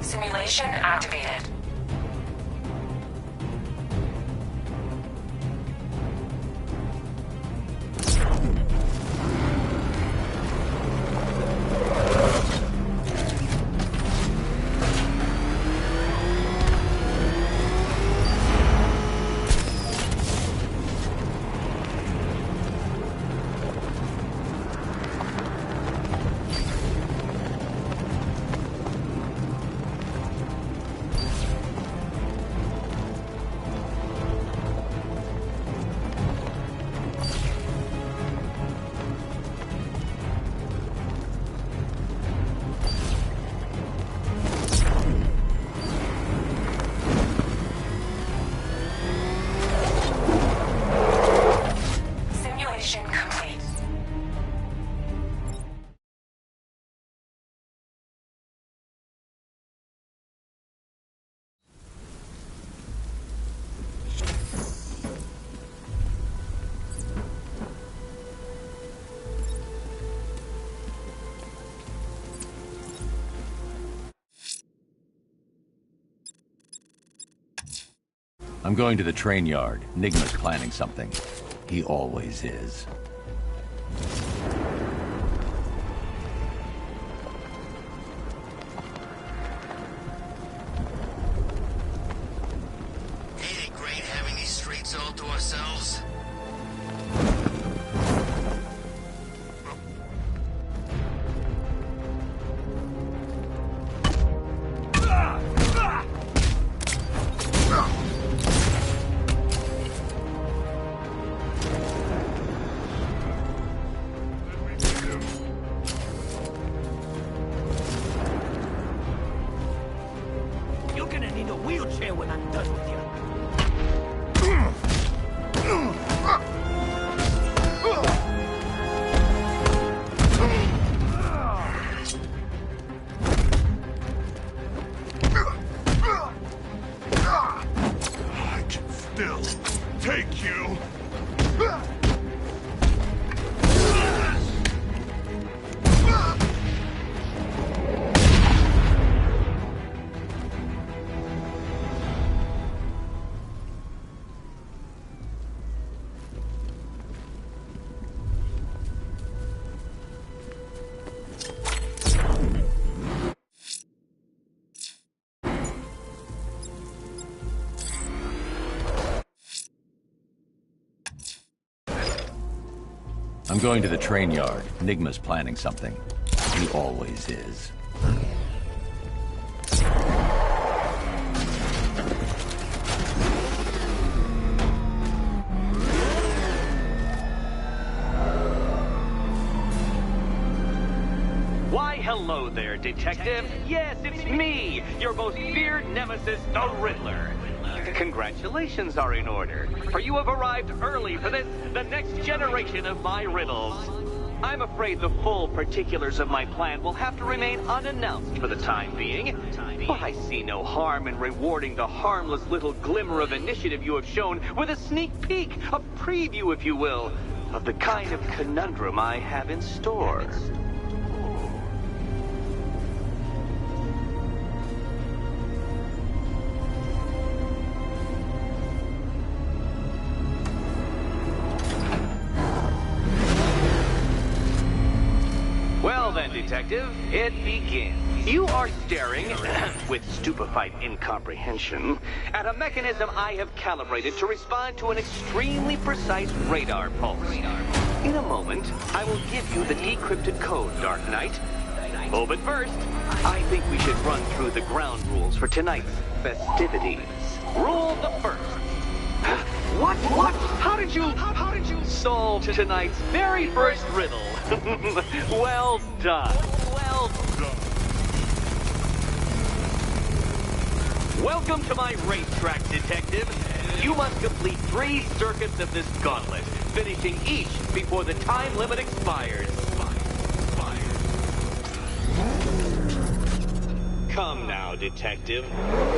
Simulation activated. I'm going to the train yard. Nigma's planning something. He always is. Ain't it great having these streets all to ourselves? I'm going to the train yard. Nigma's planning something. He always is. Why, hello there, Detective. Yes, it's me, your most feared nemesis, the Riddler. Congratulations are in order, for you have arrived early for this, the next generation of my riddles. I'm afraid the full particulars of my plan will have to remain unannounced for the time being, but I see no harm in rewarding the harmless little glimmer of initiative you have shown with a sneak peek, a preview, if you will, of the kind of conundrum I have in store. Well then, Detective, it begins. You are staring, with stupefied incomprehension, at a mechanism I have calibrated to respond to an extremely precise radar pulse. In a moment, I will give you the decrypted code, Dark Knight. Oh, but first, I think we should run through the ground rules for tonight's festivities. Rule the first. What? How did you solve tonight's very first riddle? Well done. Welcome to my racetrack, Detective. You must complete 3 circuits of this gauntlet, finishing each before the time limit expires. Come now, Detective.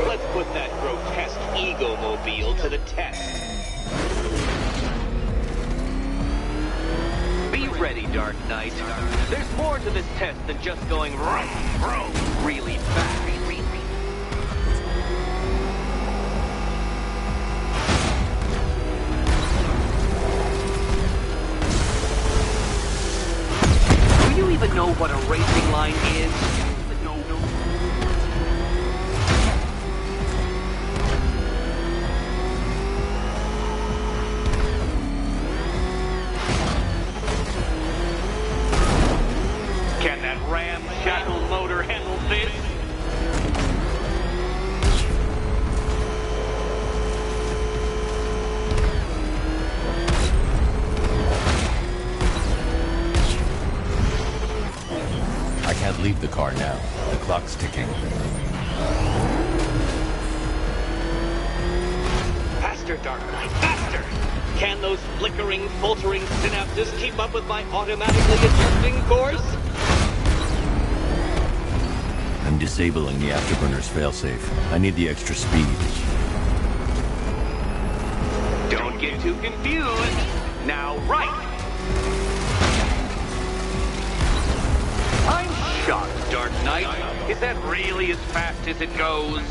Let's put that grotesque ego-mobile to the test. Be ready, Dark Knight. There's more to this test than just going vroom, vroom really fast. Do you even know what a racing line is? Can that ramshackle motor handle this? I can't leave the car now. The clock's ticking. Faster, Dark Knight, faster! Can those flickering, faltering synapses keep up with my automatically adjusting course? I'm disabling the afterburner's failsafe. I need the extra speed. Don't get too confused. Now, right! I'm shocked, Dark Knight. Is that really as fast as it goes?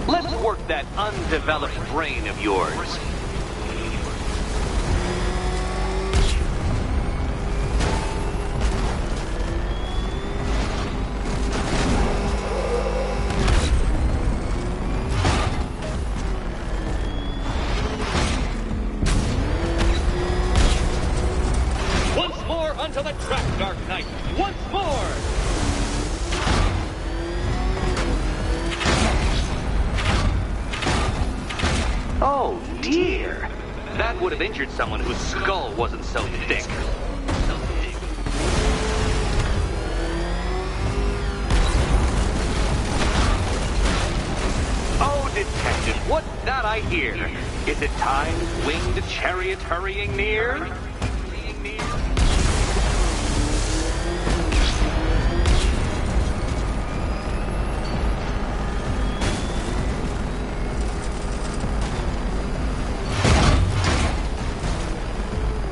Let's work that undeveloped brain of yours. Once more onto the track, Dark Knight. Once more! Oh, dear. That would have injured someone whose skull wasn't so thick. Oh, Detective, what's that I hear? Is it time's winged chariot hurrying near?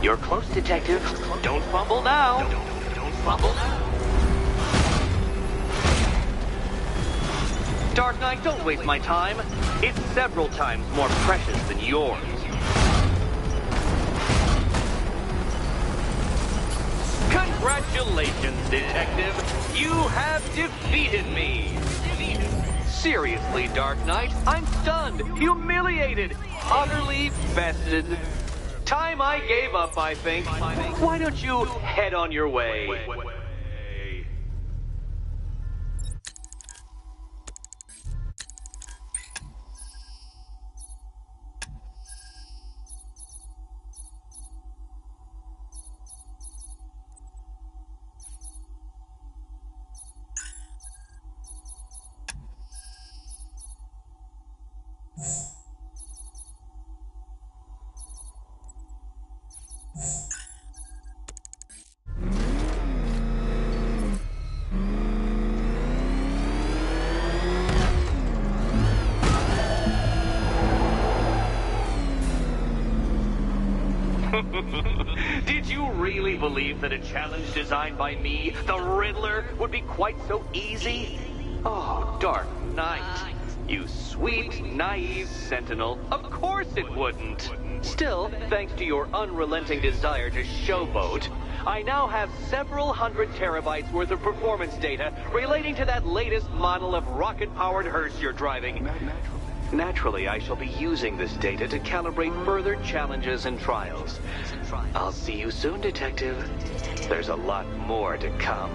You're close, Detective. Don't fumble now. Don't fumble now. Dark Knight, don't waste my time. It's several times more precious than yours. Congratulations, Detective. You have defeated me. Seriously, Dark Knight, I'm stunned, humiliated, utterly bested. Time I gave up, I think. Why don't you head on your way? Did you really believe that a challenge designed by me, the Riddler, would be quite so easy? Oh, Dark Knight. You sweet, naive sentinel. Of course it wouldn't. Still, thanks to your unrelenting desire to showboat, I now have several hundred terabytes worth of performance data relating to that latest model of rocket-powered hearse you're driving. Naturally, I shall be using this data to calibrate further challenges and trials. I'll see you soon, Detective. There's a lot more to come.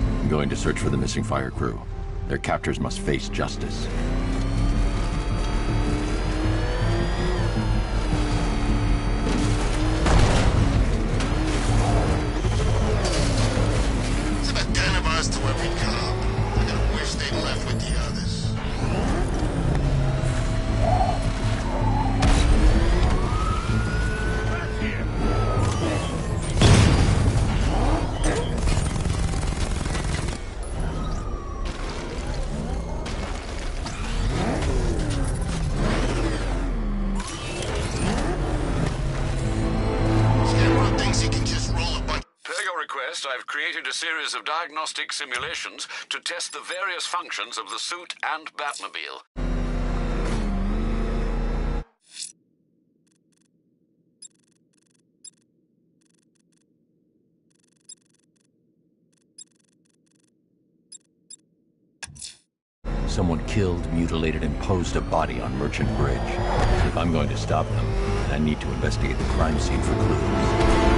I'm going to search for the missing fire crew. Their captors must face justice. It's about 10 of us to every cop. I gotta wish they left with the others. I've created a series of diagnostic simulations to test the various functions of the suit and Batmobile. Someone killed, mutilated, and posed a body on Merchant Bridge. If I'm going to stop them, I need to investigate the crime scene for clues.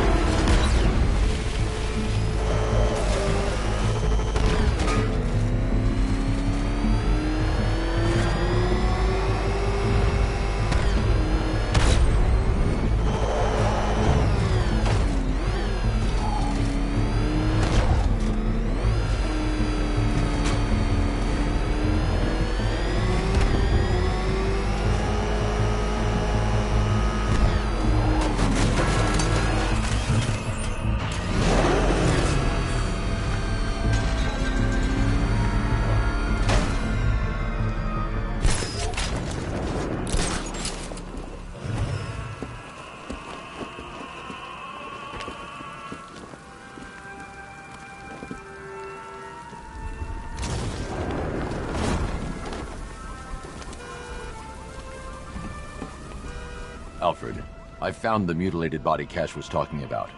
Alfred, I found the mutilated body Cash was talking about.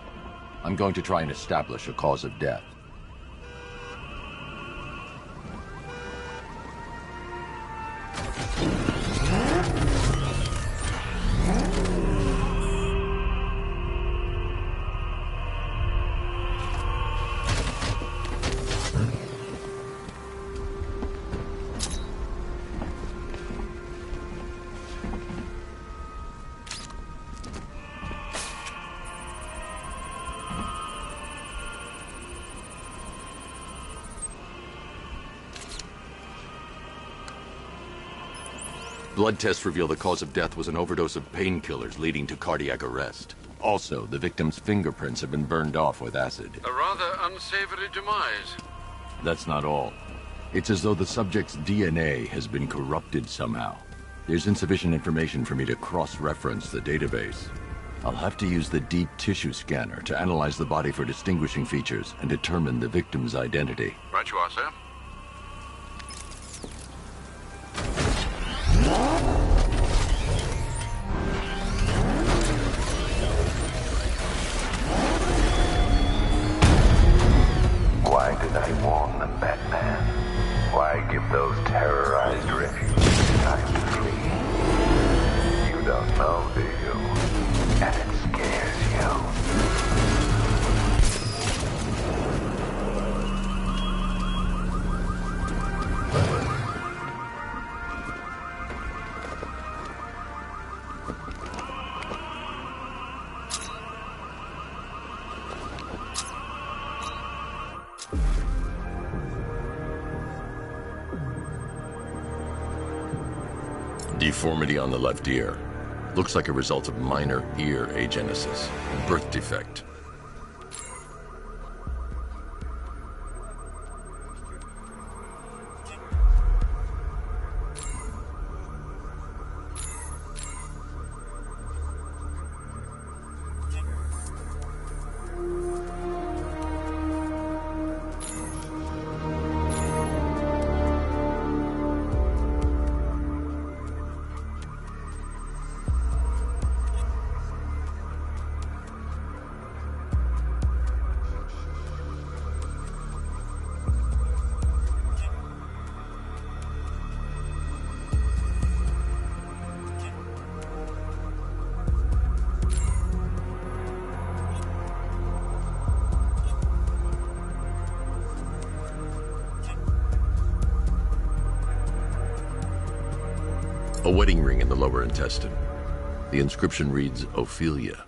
I'm going to try and establish a cause of death. Blood tests reveal the cause of death was an overdose of painkillers leading to cardiac arrest. Also, the victim's fingerprints have been burned off with acid. A rather unsavory demise. That's not all. It's as though the subject's DNA has been corrupted somehow. There's insufficient information for me to cross-reference the database. I'll have to use the deep tissue scanner to analyze the body for distinguishing features and determine the victim's identity. Right you are, sir. Why did I warn them, Batman? Why give those terrorized refugees time to flee? You don't know, do you? And it scares you. Deformity on the left ear. Looks like a result of minor ear agenesis. Birth defect. A wedding ring in the lower intestine. The inscription reads, Ophelia.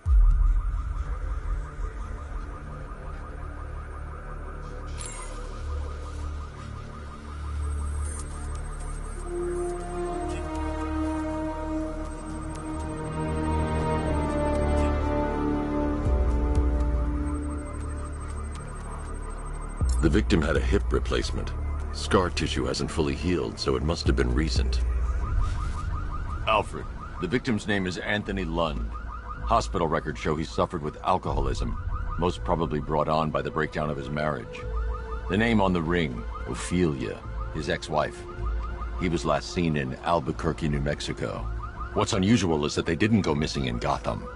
The victim had a hip replacement. Scar tissue hasn't fully healed, so it must have been recent. Alfred, the victim's name is Anthony Lund. Hospital records show he suffered with alcoholism, most probably brought on by the breakdown of his marriage. The name on the ring, Ophelia, his ex-wife. He was last seen in Albuquerque, New Mexico. What's unusual is that they didn't go missing in Gotham.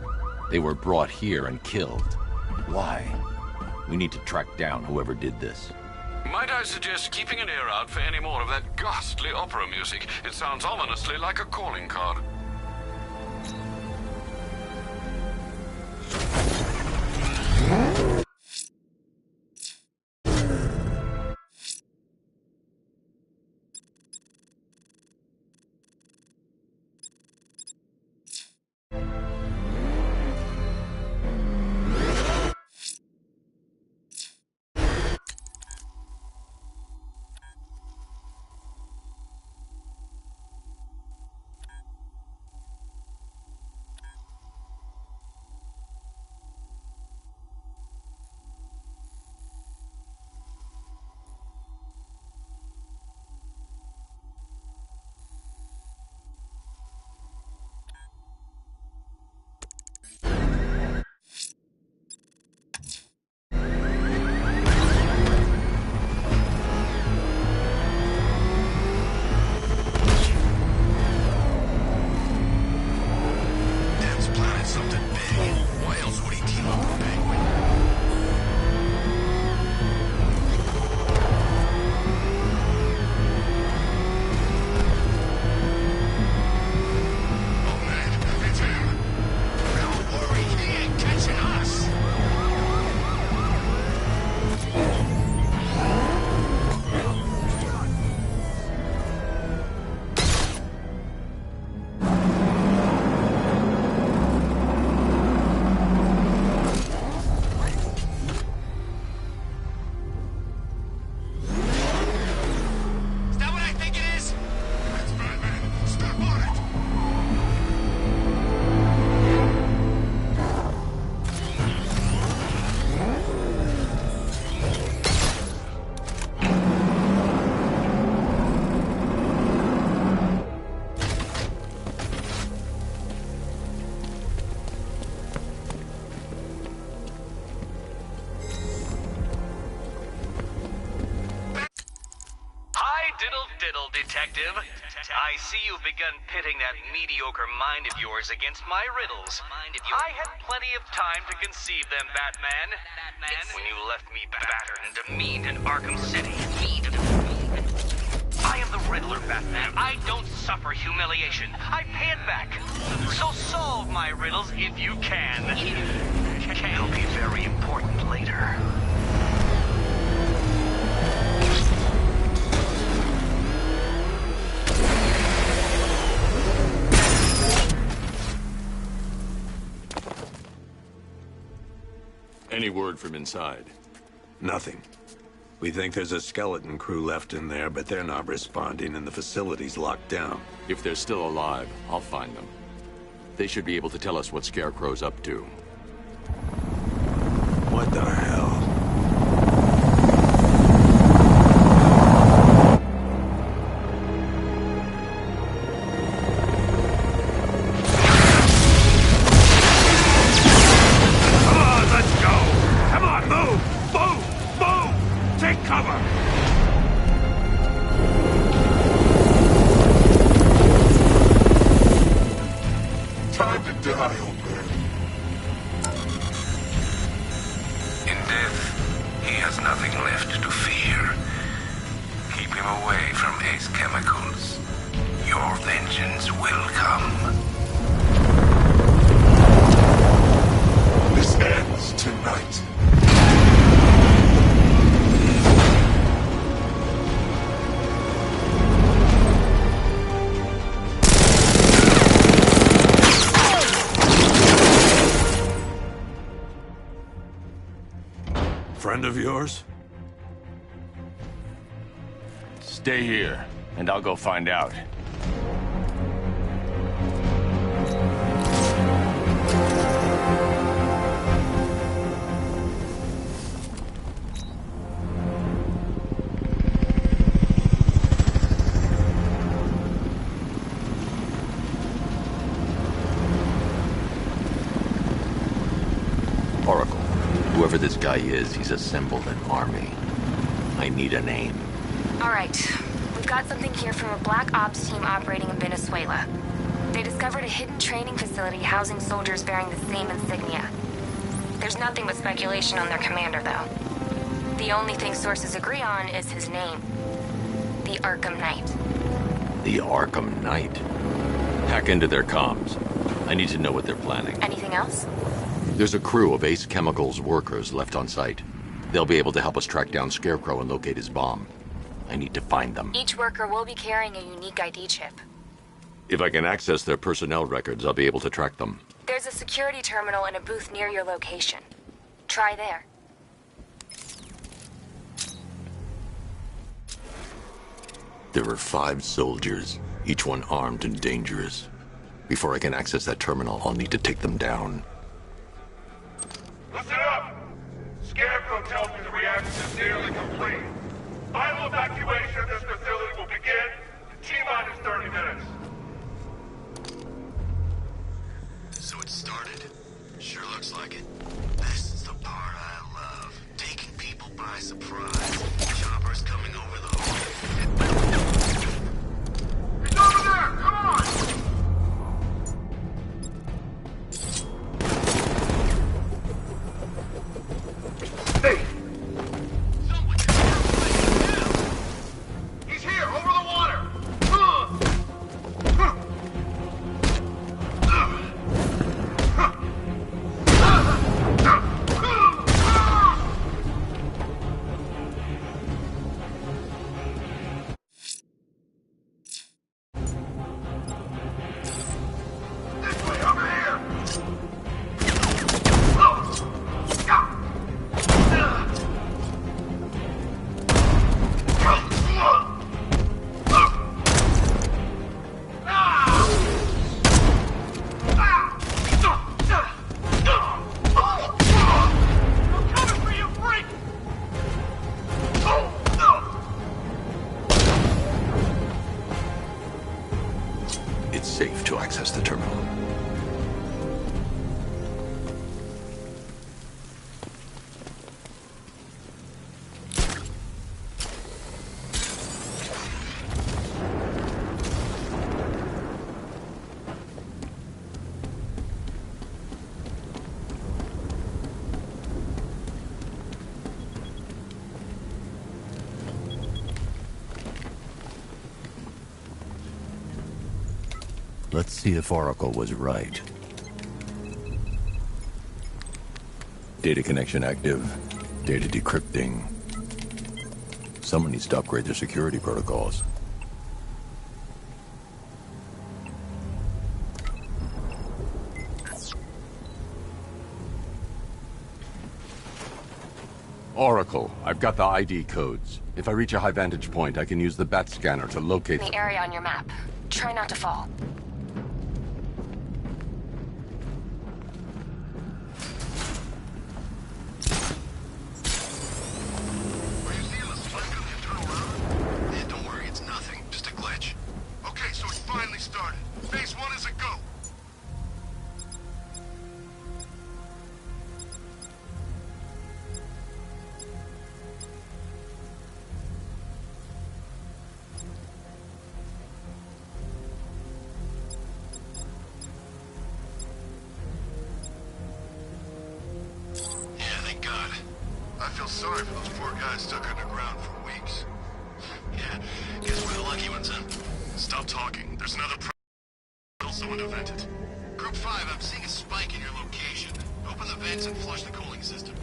They were brought here and killed. Why? We need to track down whoever did this. Might I suggest keeping an ear out for any more of that ghastly opera music? It sounds ominously like a calling card. Detective. I see you've begun pitting that mediocre mind of yours against my riddles. I had plenty of time to conceive them, Batman. When you left me battered and demeaned in Arkham City. I am the Riddler, Batman. I don't suffer humiliation. I pay it back. So solve my riddles if you can. It'll be very important later. Any word from inside? Nothing. We think there's a skeleton crew left in there, but they're not responding and the facility's locked down. If they're still alive, I'll find them. They should be able to tell us what Scarecrow's up to. What the hell? In death, friend of yours? Stay here, and I'll go find out. Oracle, whoever this guy is, he's assembled an army. I need a name. All right. We've got something here from a black ops team operating in Venezuela. They discovered a hidden training facility housing soldiers bearing the same insignia. There's nothing but speculation on their commander, though. The only thing sources agree on is his name. The Arkham Knight. The Arkham Knight? Hack into their comms. I need to know what they're planning. Anything else? There's a crew of Ace Chemicals workers left on site. They'll be able to help us track down Scarecrow and locate his bomb. I need to find them. Each worker will be carrying a unique ID chip. If I can access their personnel records, I'll be able to track them. There's a security terminal in a booth near your location. Try there. There are 5 soldiers, each one armed and dangerous. Before I can access that terminal, I'll need to take them down. Listen up! Scarecrow tells me the reaction is nearly complete. Final evacuation of this facility will begin in T-minus 30 minutes. So it started. Sure looks like it. This is the part I love. Taking people by surprise. Choppers coming over the hood. He's over there! Come on! Hey! He's here, over the water! This way, over here! It's safe to access the terminal. Let's see if Oracle was right. Data connection active. Data decrypting. Someone needs to upgrade their security protocols. Oracle, I've got the ID codes. If I reach a high vantage point, I can use the bat scanner to locate The area on your map. Try not to fall. Are you seeing the spike on the internal router? Yeah, don't worry, it's nothing. Just a glitch. Okay, so it's finally started. Phase 1 is a go. Yeah, thank God. I feel sorry for those poor guys stuck underground for weeks. Yeah, guess we're the lucky ones, huh? Stop talking. There's another someone to vent it. Group 5, I'm seeing a spike in your location. Open the vents and flush the cooling system.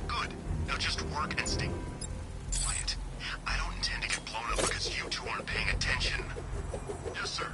Good. Now just work and stay quiet. I don't intend to get blown up because you two aren't paying attention. Yes, sir.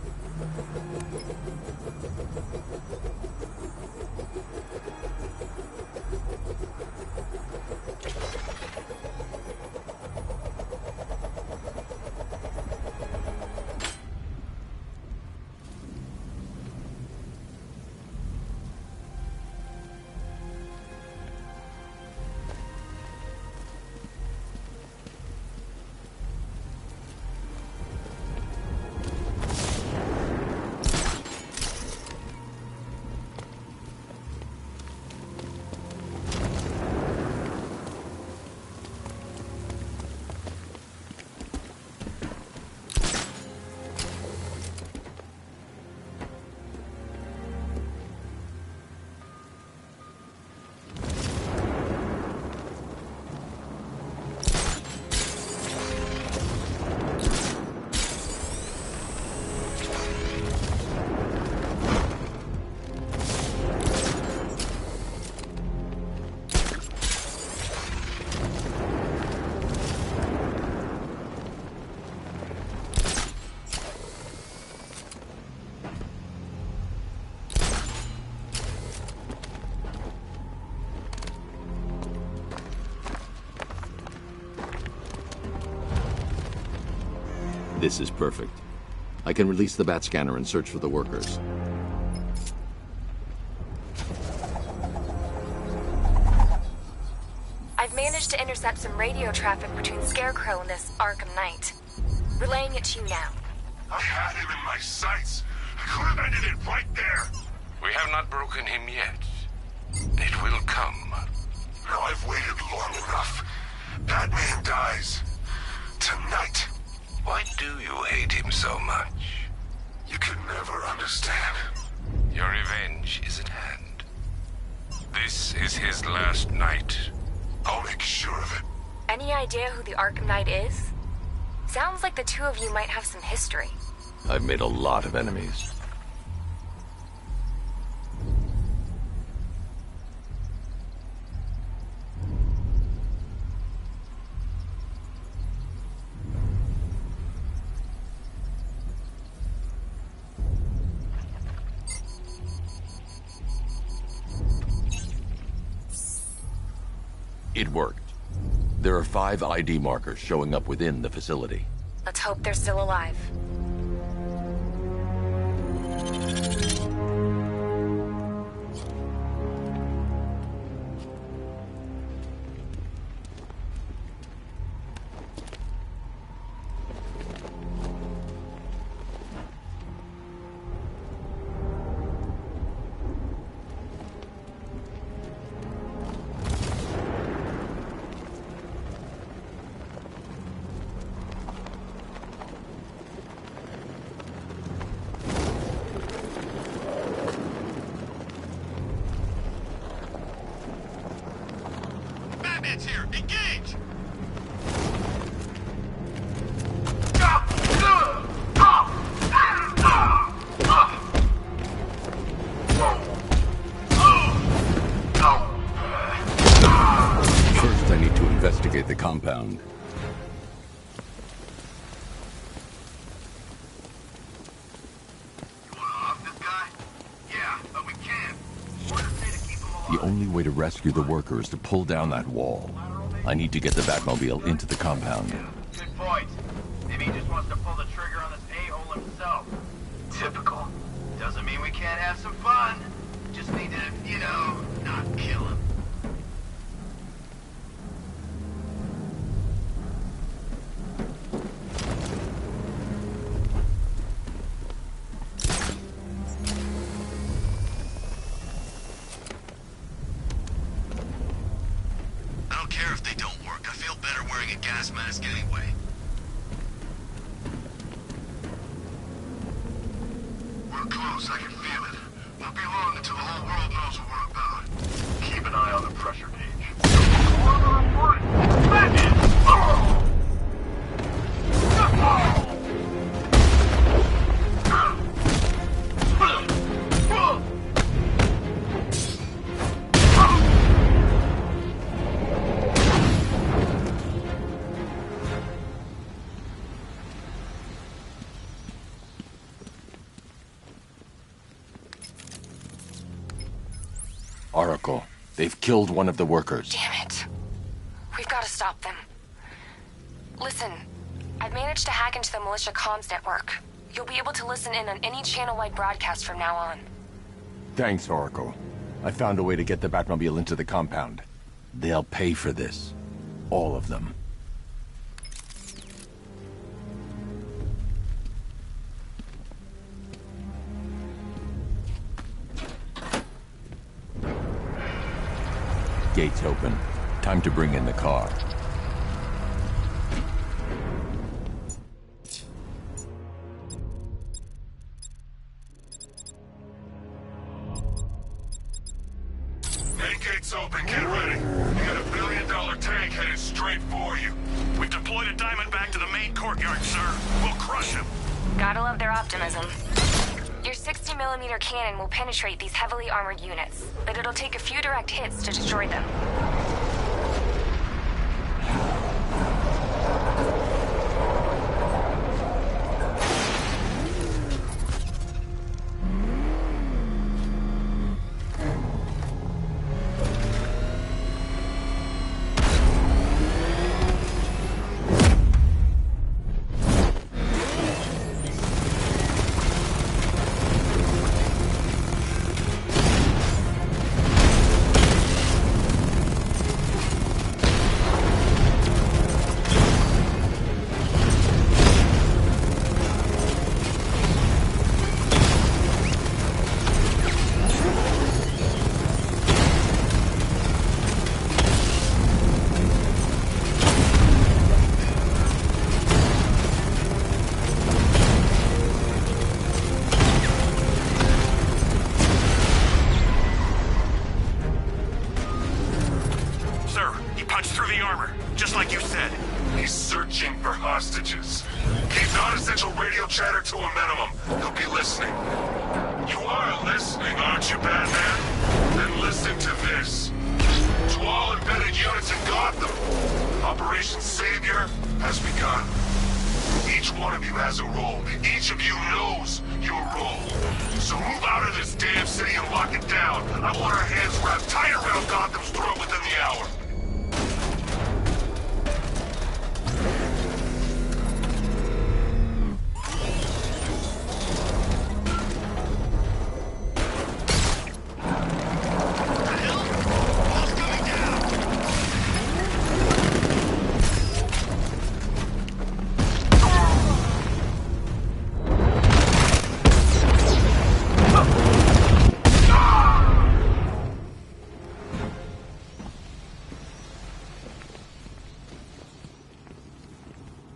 This is perfect. I can release the bat scanner and search for the workers. I've managed to intercept some radio traffic between Scarecrow and this Arkham Knight. Relaying it to you now. I had him in my sights. I could have ended it right there. We have not broken him yet. It will come. Now I've waited long enough. Batman dies. Tonight. Why do you hate him so much? You can never understand. Your revenge is at hand. This is his last night. I'll make sure of it. Any idea who the Arkham Knight is? Sounds like the two of you might have some history. I've made a lot of enemies. It worked. There are 5 ID markers showing up within the facility. Let's hope they're still alive. Batman's here! Engage! First, I need to investigate the compound. The only way to rescue the worker is to pull down that wall. I need to get the Batmobile into the compound. Good point. Maybe he just wants to pull the trigger on this a-hole himself. Typical. Doesn't mean we can't have some fun. Just need to, you know, not kill him. I don't care if they don't work. I feel better wearing a gas mask anyway. We're close, I can feel it. Won't be long until the whole world knows what we're about. Keep an eye on the pressure gauge. Oracle, they've killed one of the workers. Damn it. We've got to stop them. Listen, I've managed to hack into the militia comms network. You'll be able to listen in on any channel-wide broadcast from now on. Thanks, Oracle. I found a way to get the Batmobile into the compound. They'll pay for this. All of them. Gates open. Time to bring in the car. Main gate's open, get ready. You got $1 billion tank headed straight for you. We've deployed a Diamondback to the main courtyard, sir. We'll crush him. Gotta love their optimism. Your 60mm cannon will penetrate these heavily armored units, but it'll take a few direct hits to destroy them. non-essential radio chatter to a minimum. He'll be listening. You are listening, aren't you, Batman? Then listen to this. To all embedded units in Gotham, Operation Savior has begun. Each one of you has a role. Each of you knows your role. So move out of this damn city and lock it down. I want our hands wrapped tight around Gotham's throat within the hour.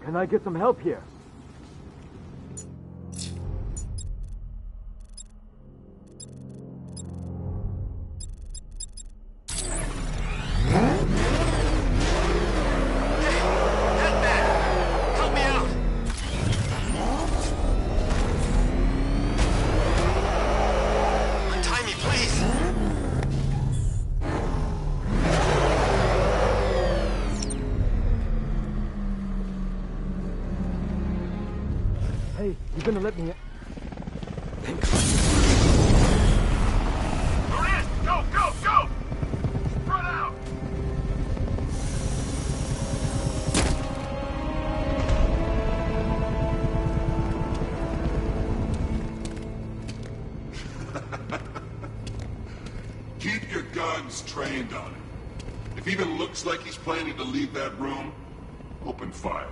Can I get some help here? Hey, you gonna let me in? Go, go, go! Spread out! Keep your guns trained on him. If he even looks like he's planning to leave that room, open fire.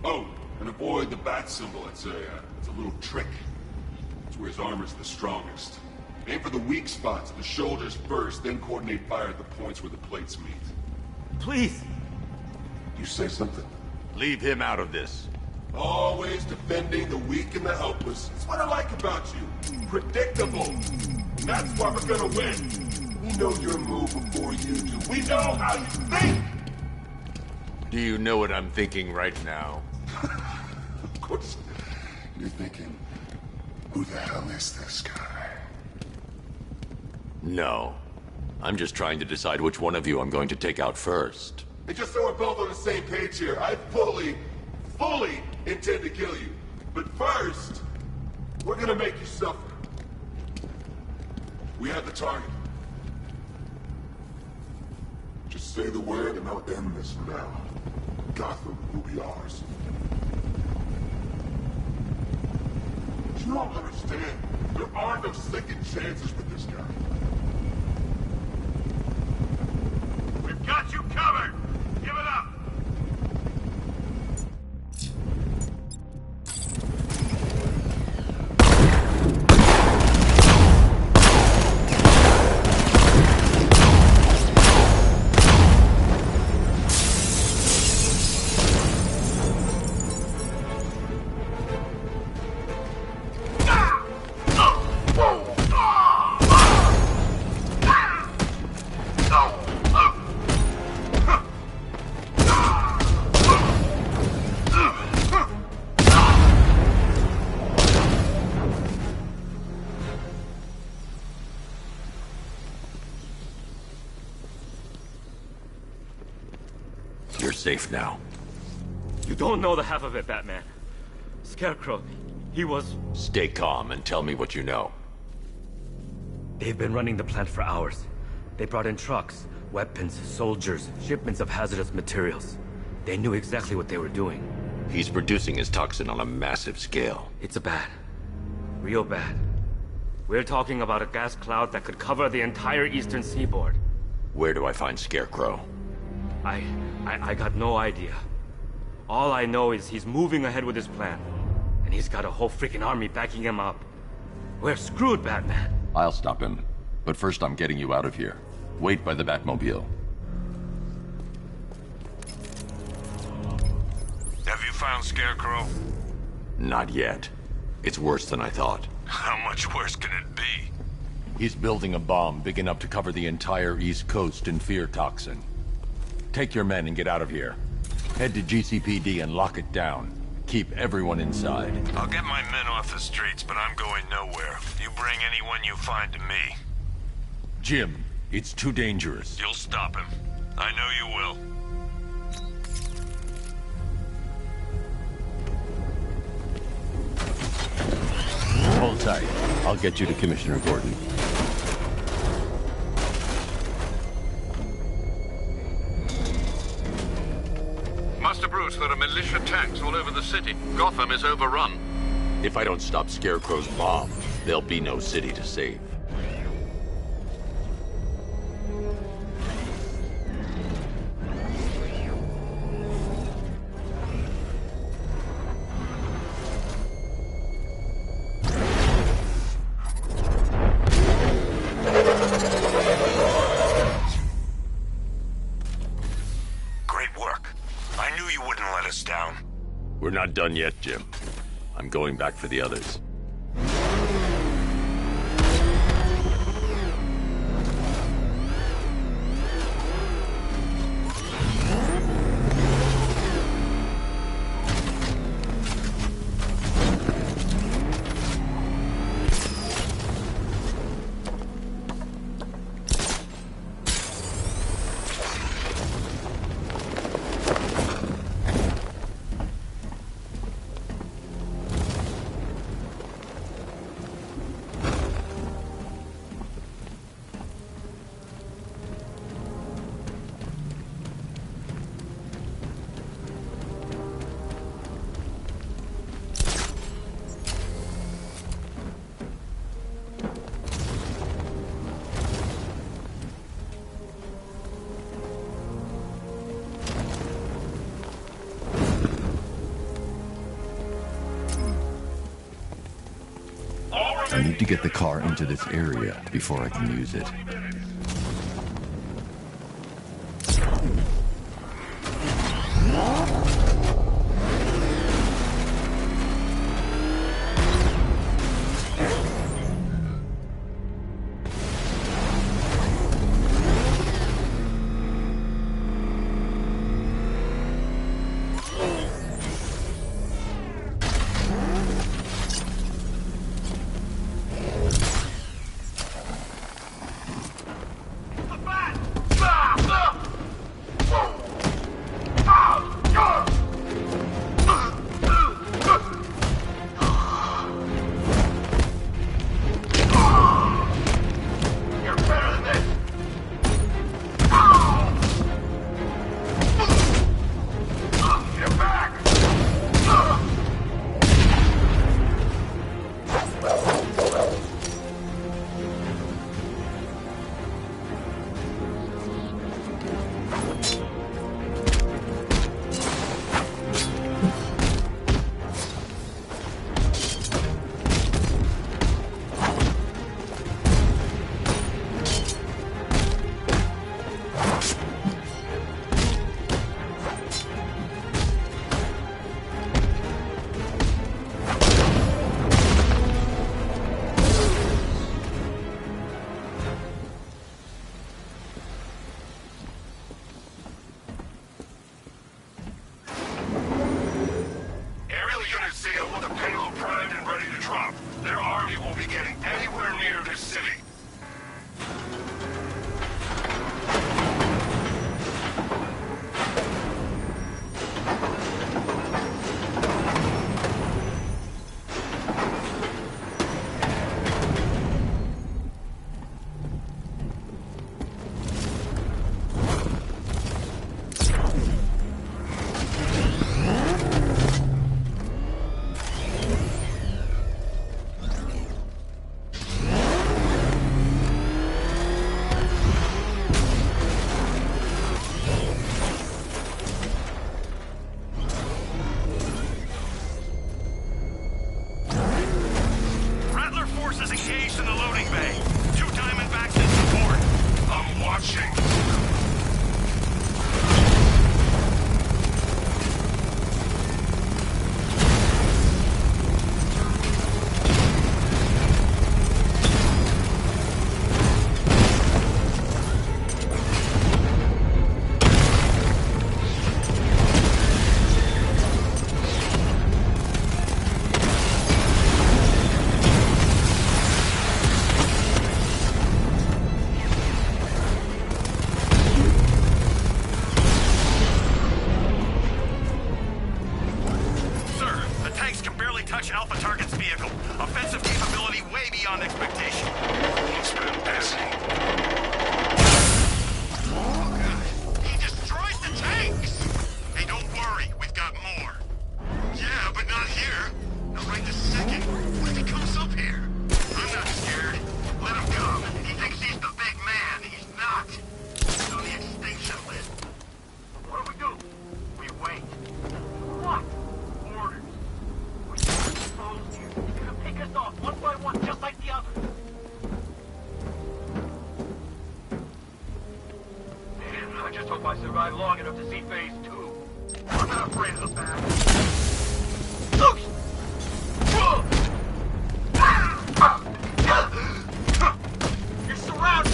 Oh, and avoid the bat symbol. It's a little trick. It's where his armor's the strongest. Aim for the weak spots, the shoulders first, then coordinate fire at the points where the plates meet. Please! You say something? Leave him out of this. Always defending the weak and the helpless. That's what I like about you. Predictable. That's why we're gonna win. We know your move before you do. We know how you think! Do you know what I'm thinking right now? Of course. You're thinking, who the hell is this guy? No. I'm just trying to decide which one of you I'm going to take out first. And just so we're both on the same page here, I fully intend to kill you. But first, we're gonna make you suffer. We have the target. Just say the word and I'll end this for now. Gotham will be ours. You don't understand. There are no second chances with this guy. We've got you covered! Give it up! You're safe now. You don't know the half of it, Batman. Scarecrow, he was... Stay calm and tell me what you know. They've been running the plant for hours. They brought in trucks, weapons, soldiers, shipments of hazardous materials. They knew exactly what they were doing. He's producing his toxin on a massive scale. It's bad. Real bad. We're talking about a gas cloud that could cover the entire eastern seaboard. Where do I find Scarecrow? I got no idea. All I know is he's moving ahead with his plan. And he's got a whole freaking army backing him up. We're screwed, Batman. I'll stop him. But first I'm getting you out of here. Wait by the Batmobile. Have you found Scarecrow? Not yet. It's worse than I thought. How much worse can it be? He's building a bomb big enough to cover the entire East Coast in fear toxin. Take your men and get out of here. Head to GCPD and lock it down. Keep everyone inside. I'll get my men off the streets, but I'm going nowhere. You bring anyone you find to me. Jim, it's too dangerous. You'll stop him. I know you will. Hold tight. I'll get you to Commissioner Gordon. Master Bruce, there are militia tanks all over the city. Gotham is overrun. If I don't stop Scarecrow's bomb, there'll be no city to save. We're not done yet, Jim. I'm going back for the others. I need to get the car into this area before I can use it. target's vehicle. Offensive capability way beyond expectation. He's been busy. Oh, God. He destroys the tanks! Hey, don't worry. We've got more. Yeah, but not here. Not right this second. What if he comes up here? I'm not scared. Let him come. He thinks he's the big man. He's not. He's on the extinction list. What do we do? We wait. What? Orders. We're just exposed here. He's gonna pick us off one by one, just like the others. Man, I just hope I survive long enough to see phase 2. I'm not afraid of the back. Look! You're surrounded!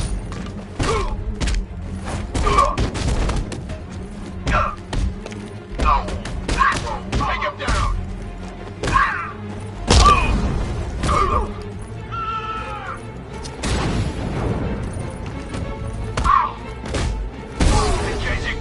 Take him down! Engaging!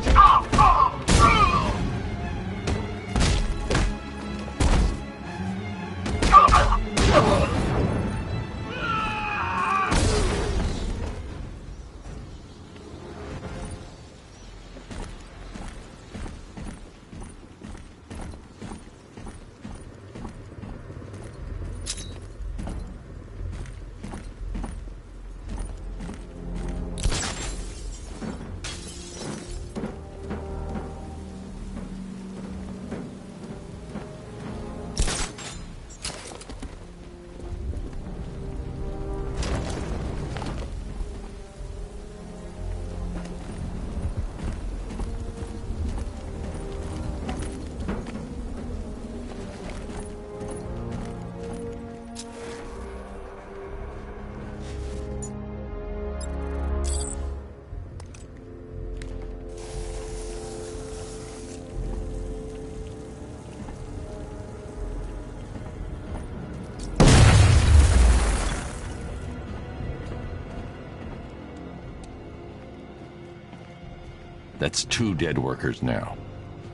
That's 2 dead workers now.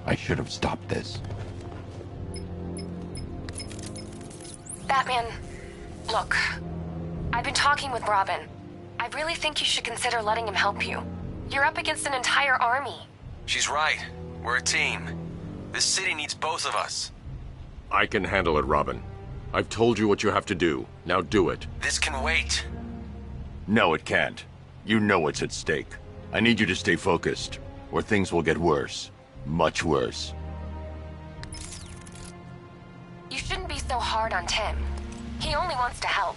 I should have stopped this. Batman, look. I've been talking with Robin. I really think you should consider letting him help you. You're up against an entire army. She's right. We're a team. This city needs both of us. I can handle it, Robin. I've told you what you have to do. Now do it. This can wait. No, it can't. You know what's at stake. I need you to stay focused, or things will get worse. Much worse. You shouldn't be so hard on Tim. He only wants to help.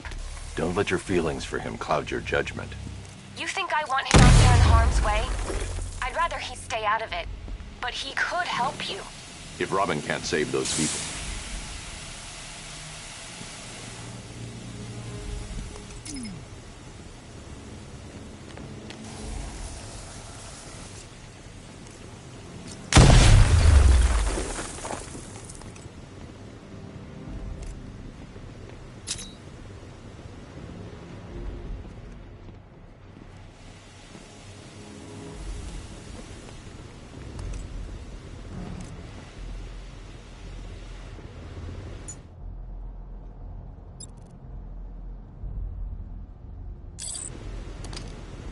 Don't let your feelings for him cloud your judgment. You think I want him out there in harm's way? I'd rather he stay out of it. But he could help you. If Robin can't save those people.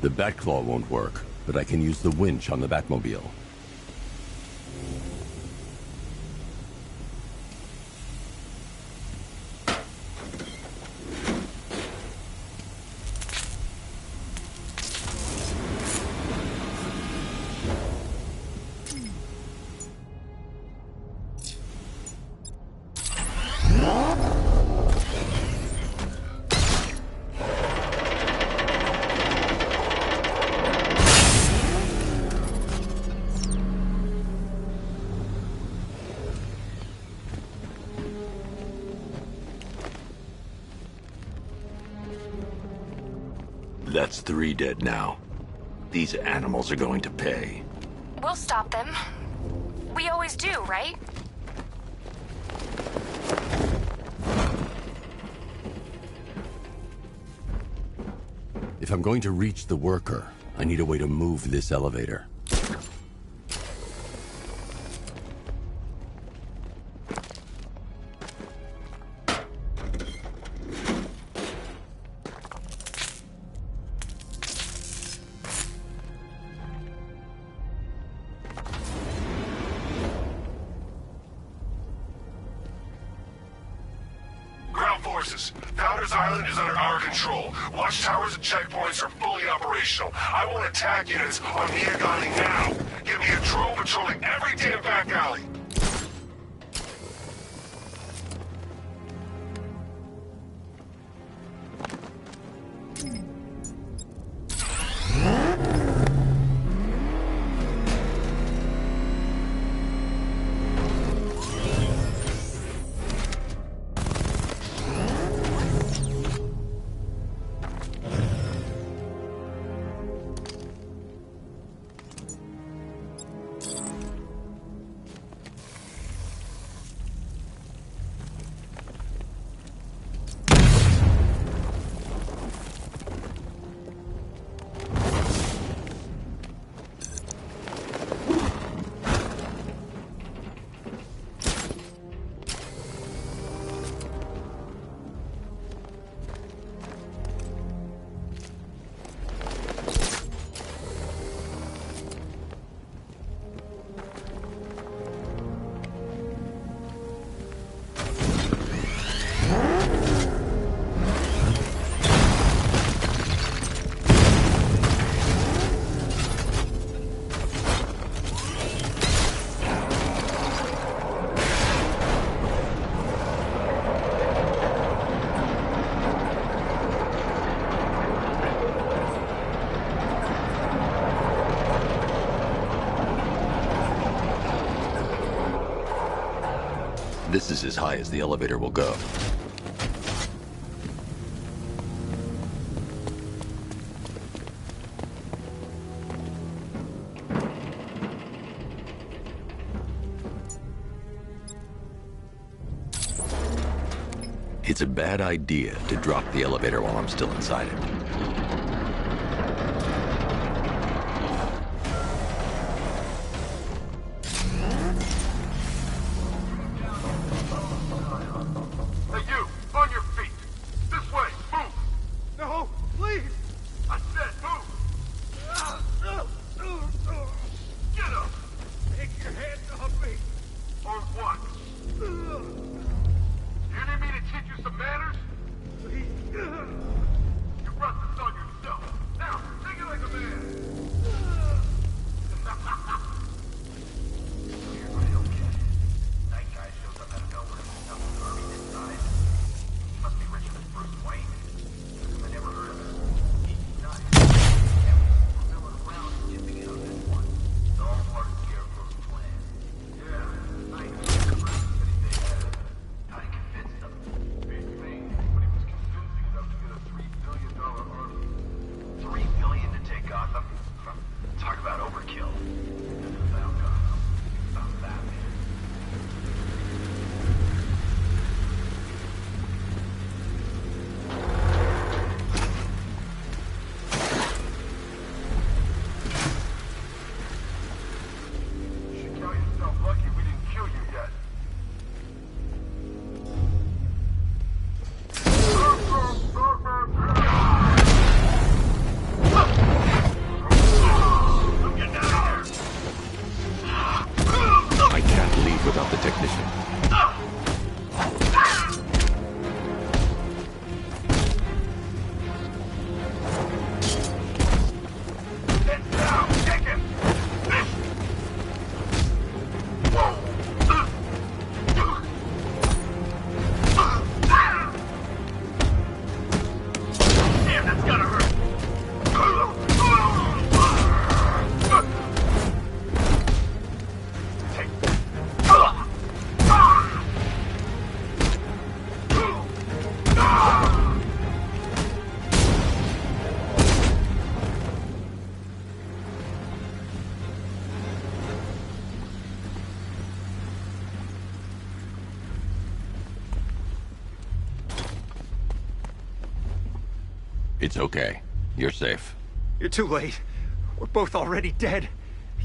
The Batclaw won't work, but I can use the winch on the Batmobile. That's 3 dead now. These animals are going to pay. We'll stop them. We always do, right? If I'm going to reach the worker, I need a way to move this elevator. forces. Founders Island is under our control. Watchtowers and checkpoints are fully operational. I want attack units on Miagani now. Give me a drone patrolling every damn back alley. This is as high as the elevator will go. It's a bad idea to drop the elevator while I'm still inside it. It's okay. You're safe. You're too late. We're both already dead.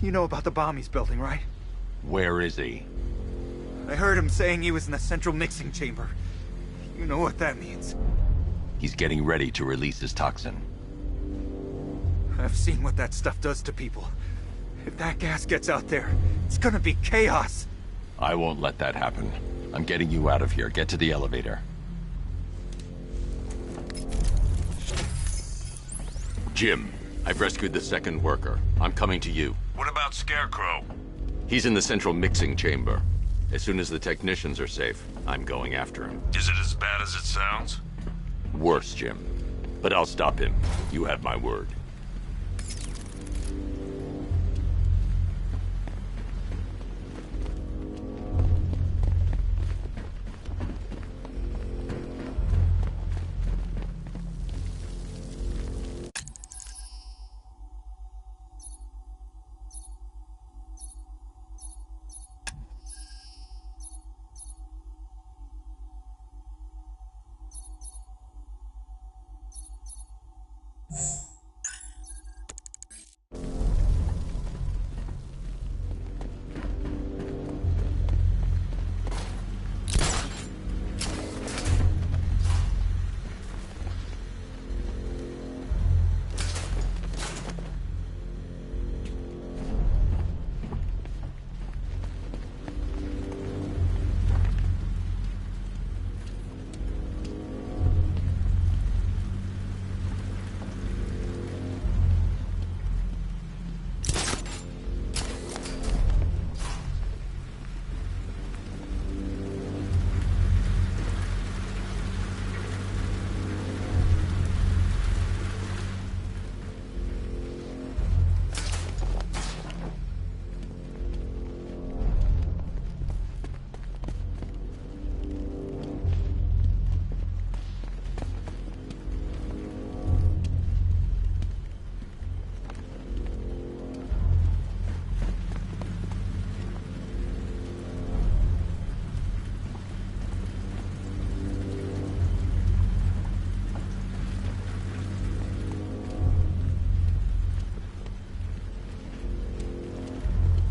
You know about the bomb he's building, right? Where is he? I heard him saying he was in the central mixing chamber. You know what that means. He's getting ready to release his toxin. I've seen what that stuff does to people. If that gas gets out there, it's gonna be chaos. I won't let that happen. I'm getting you out of here. Get to the elevator. Jim, I've rescued the second worker. I'm coming to you. What about Scarecrow? He's in the central mixing chamber. As soon as the technicians are safe, I'm going after him. Is it as bad as it sounds? Worse, Jim. But I'll stop him. You have my word.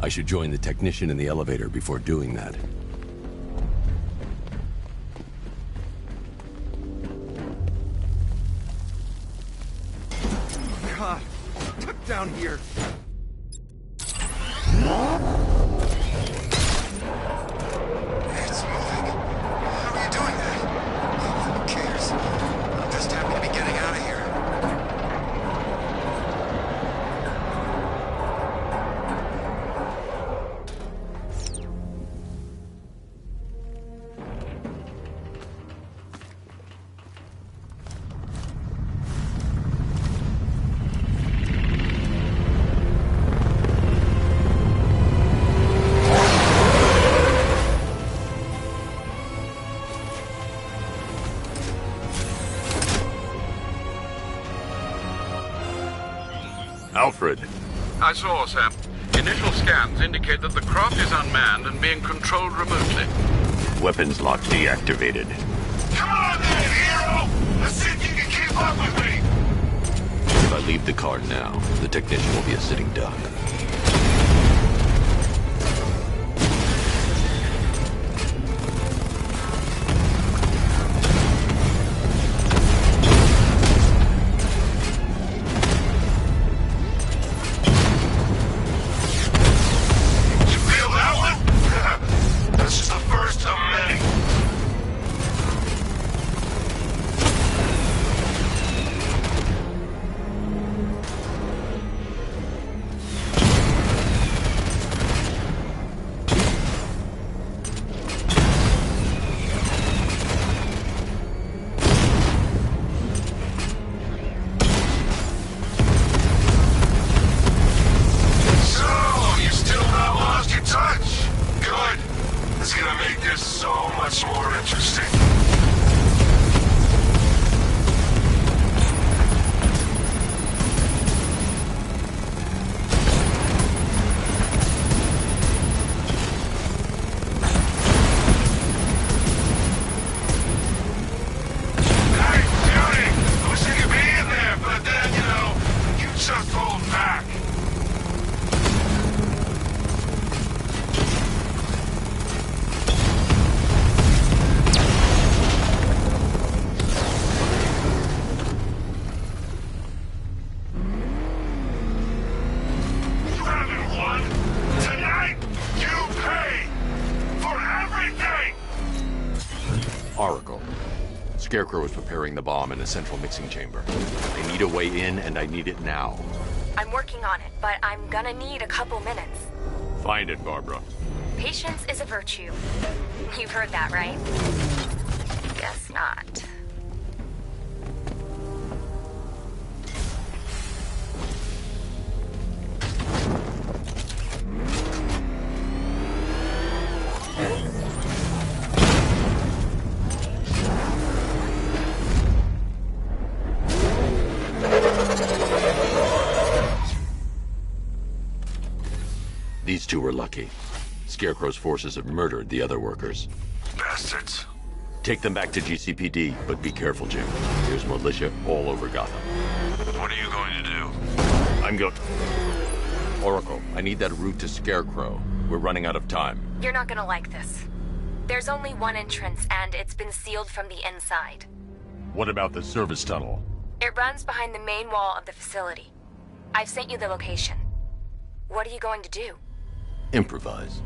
I should join the technician in the elevator before doing that. God, tuck down here. It's moving. How are you doing that? Who cares? I'm just happy to be getting out of here. Alfred. I saw, Sam. Initial scans indicate that the craft is unmanned and being controlled remotely. Weapons lock deactivated. Come on then, hero! Let's see if you can keep up with me! If I leave the car now, the technician will be a sitting duck. Scarecrow is preparing the bomb in a central mixing chamber. I need a way in, and I need it now. I'm working on it, but I'm gonna need a couple minutes. Find it, Barbara. Patience is a virtue. You've heard that, right? Guess not. These two were lucky. Scarecrow's forces have murdered the other workers. Bastards. Take them back to GCPD, but be careful, Jim. There's militia all over Gotham. What are you going to do? I'm going... Oracle, I need that route to Scarecrow. We're running out of time. You're not gonna like this. There's only one entrance, and it's been sealed from the inside. What about the service tunnel? It runs behind the main wall of the facility. I've sent you the location. What are you going to do? Improvise.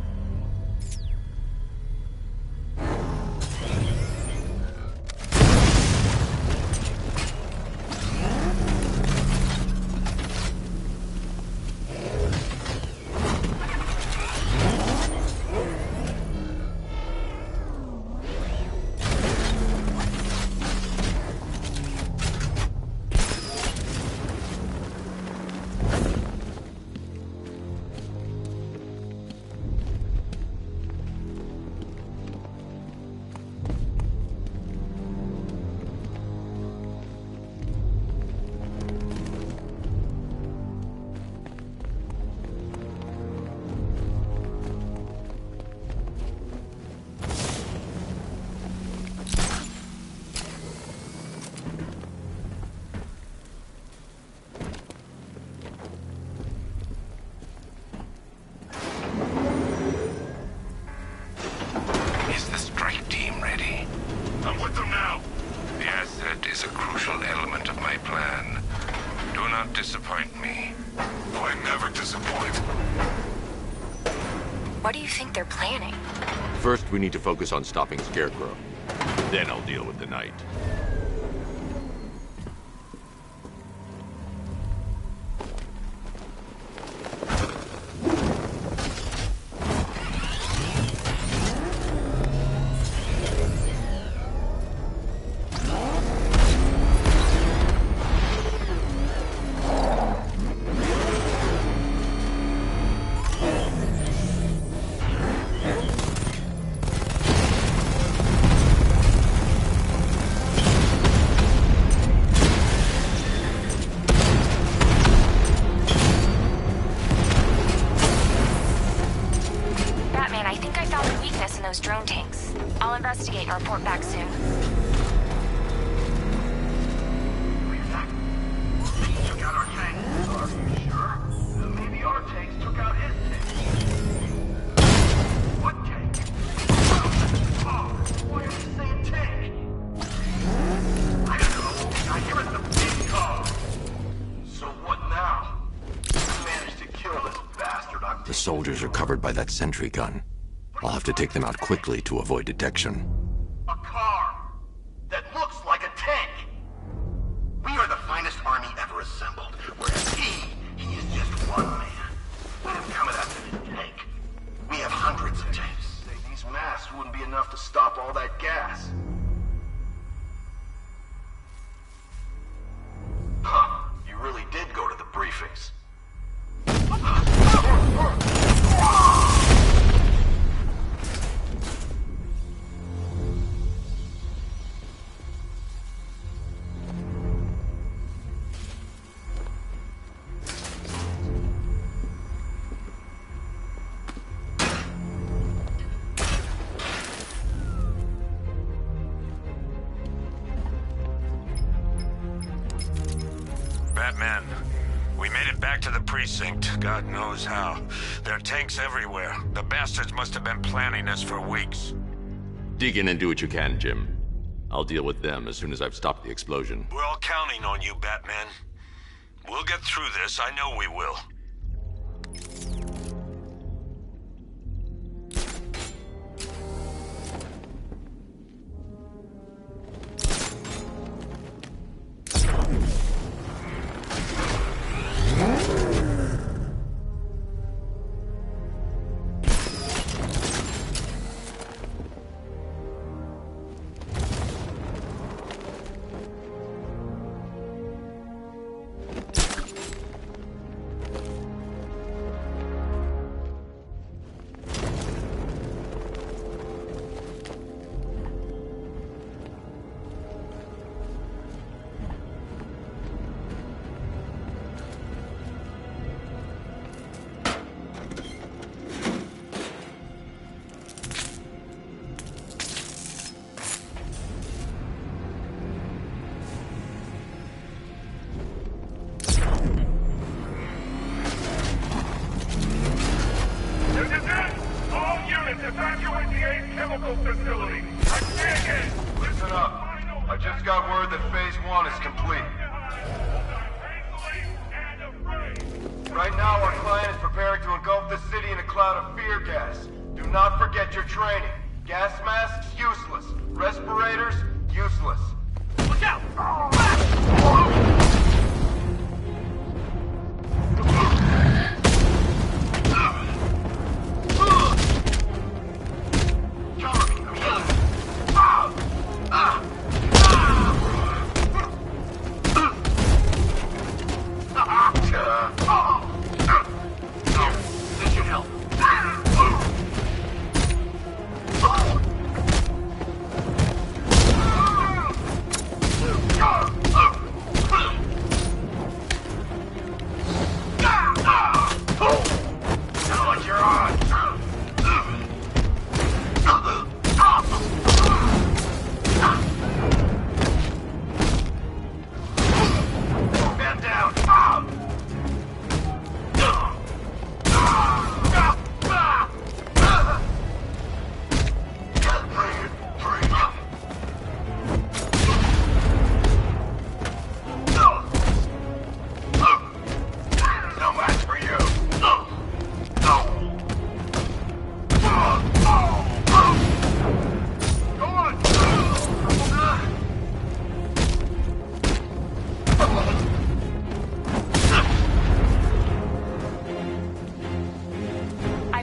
Disappoint me. I never disappoint. What do you think they're planning? First, we need to focus on stopping Scarecrow. Then I'll deal with the Knight. Those drone tanks. I'll investigate and report back soon. He took out our tanks. Are you sure? Maybe our tanks took out his tank. What tank? Why are you saying tank? I don't know. I hear it's the big car. So what now? We managed to kill this bastard. The soldiers are covered by that sentry gun. I'll have to take them out quickly to avoid detection. A car that looks like a tank. We are the finest army ever assembled, whereas he is just one man. Let him come at us in his tank. We have hundreds of tanks. These masks wouldn't be enough to stop all that gas. Huh, you really did go to the briefings. Batman, we made it back to the precinct. God knows how. There are tanks everywhere. The bastards must have been planning this for weeks. Dig in and do what you can, Jim. I'll deal with them as soon as I've stopped the explosion. We're all counting on you, Batman. We'll get through this. I know we will. word that Phase 1 is complete. Right now, our client is preparing to engulf the city in a cloud of fear gas. Do not forget your training. Gas masks, useless. Respirators, useless. Look out!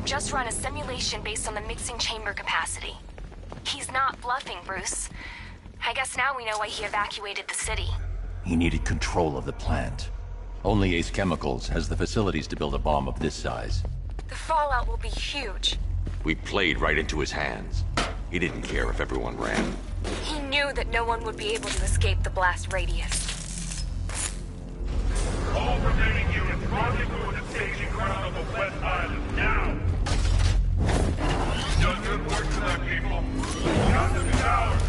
Just run a simulation based on the mixing chamber capacity. He's not bluffing, Bruce. I guess now we know why he evacuated the city. He needed control of the plant. Only Ace Chemicals has the facilities to build a bomb of this size. The fallout will be huge. We played right into his hands. He didn't care if everyone ran. He knew that no one would be able to escape the blast radius. All remaining units, rendezvous at the staging ground of the West Island, now! Done good work tonight, people. Got to be ours.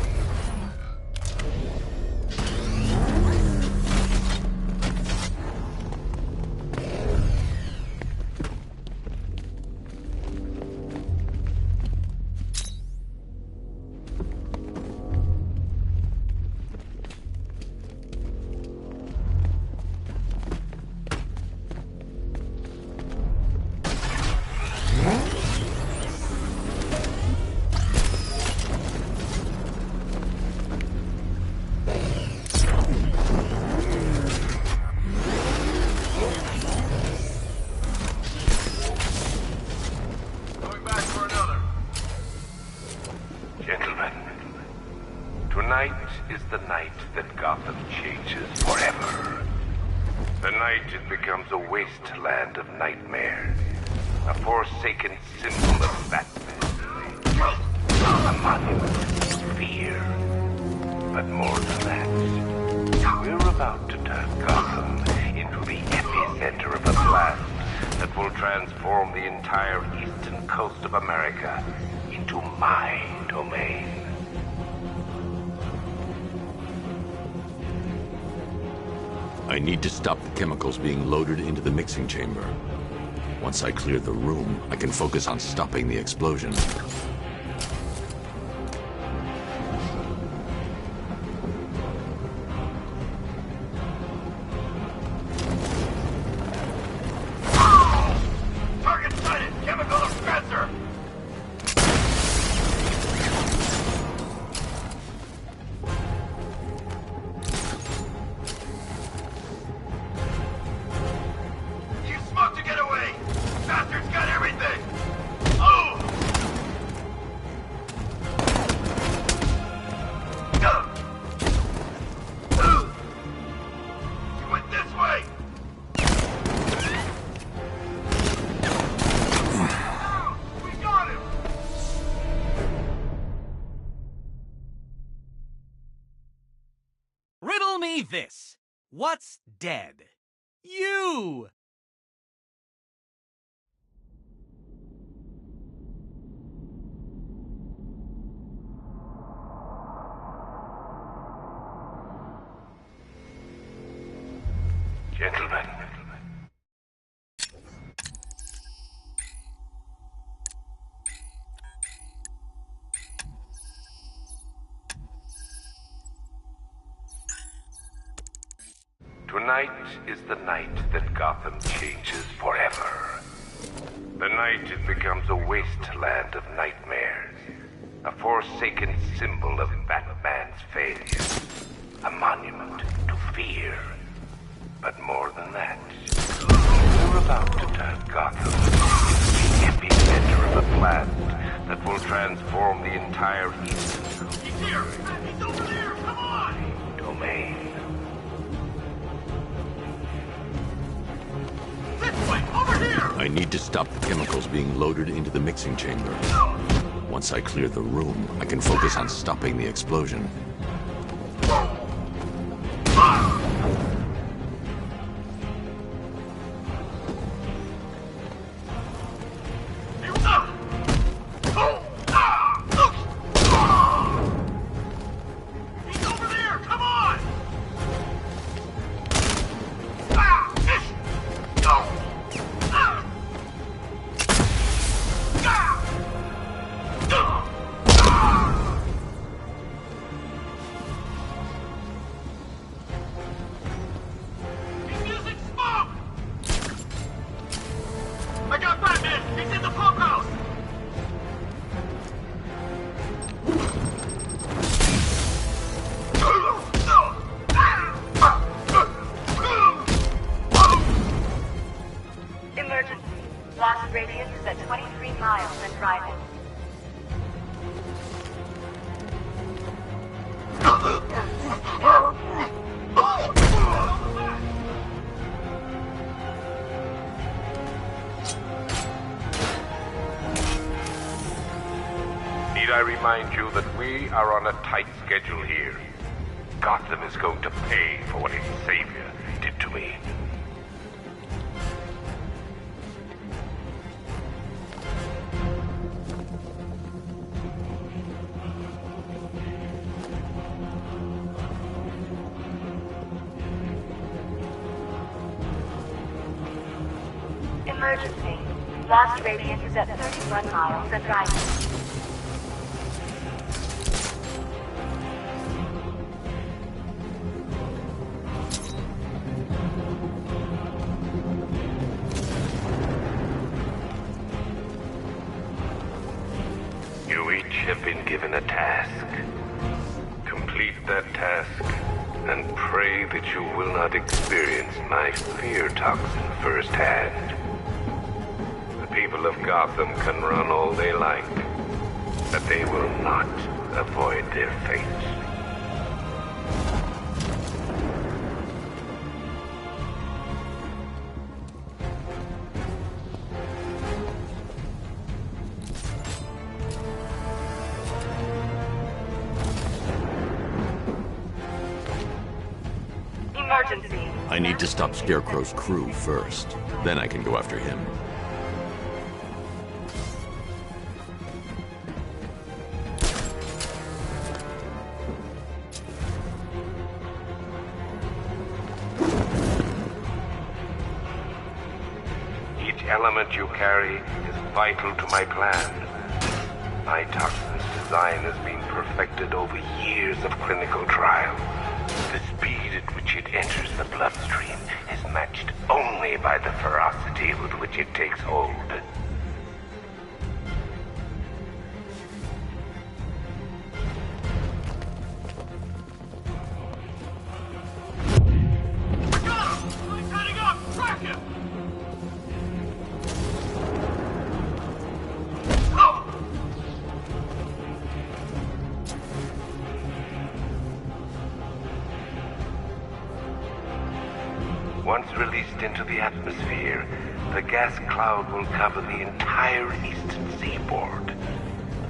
Tonight is the night that Gotham changes forever. The night it becomes a wasteland of nightmares, a forsaken symbol of madness, a monument of fear. But more than that, we're about to turn Gotham into the epicenter of a blast that will transform the entire eastern coast of America into my domain. I need to stop the chemicals being loaded into the mixing chamber. Once I clear the room, I can focus on stopping the explosion. Target sighted! Chemical dispenser! This. What's dead? You! Gentlemen. Tonight is the night that Gotham changes forever. The night it becomes a wasteland of nightmares. A forsaken symbol of Batman's failure. A monument to fear. But more than that, you're about to turn Gotham into the epicenter of a blast that will transform the entire Eastern He's here! He's over there! Come on! domain. This way! Over here! I need to stop the chemicals being loaded into the mixing chamber. Once I clear the room, I can focus on stopping the explosion. Need I remind you that we are on a tight schedule here? Gotham is going to pay for what its savior did to me. Emergency. Blast radius is at 31 miles and rising. You each have been given a task. Complete that task, and pray that you will not experience my fear toxin firsthand. The people of Gotham can run all they like, but they will not avoid their fate. Emergency. I need to stop Scarecrow's crew first. Then I can go after him. Each element you carry is vital to my plan. My toxin's design has been perfected over years of clinical trial. The speed at which it enters the bloodstream is matched only by the ferocity with which it takes hold. Once released into the atmosphere, the gas cloud will cover the entire eastern seaboard.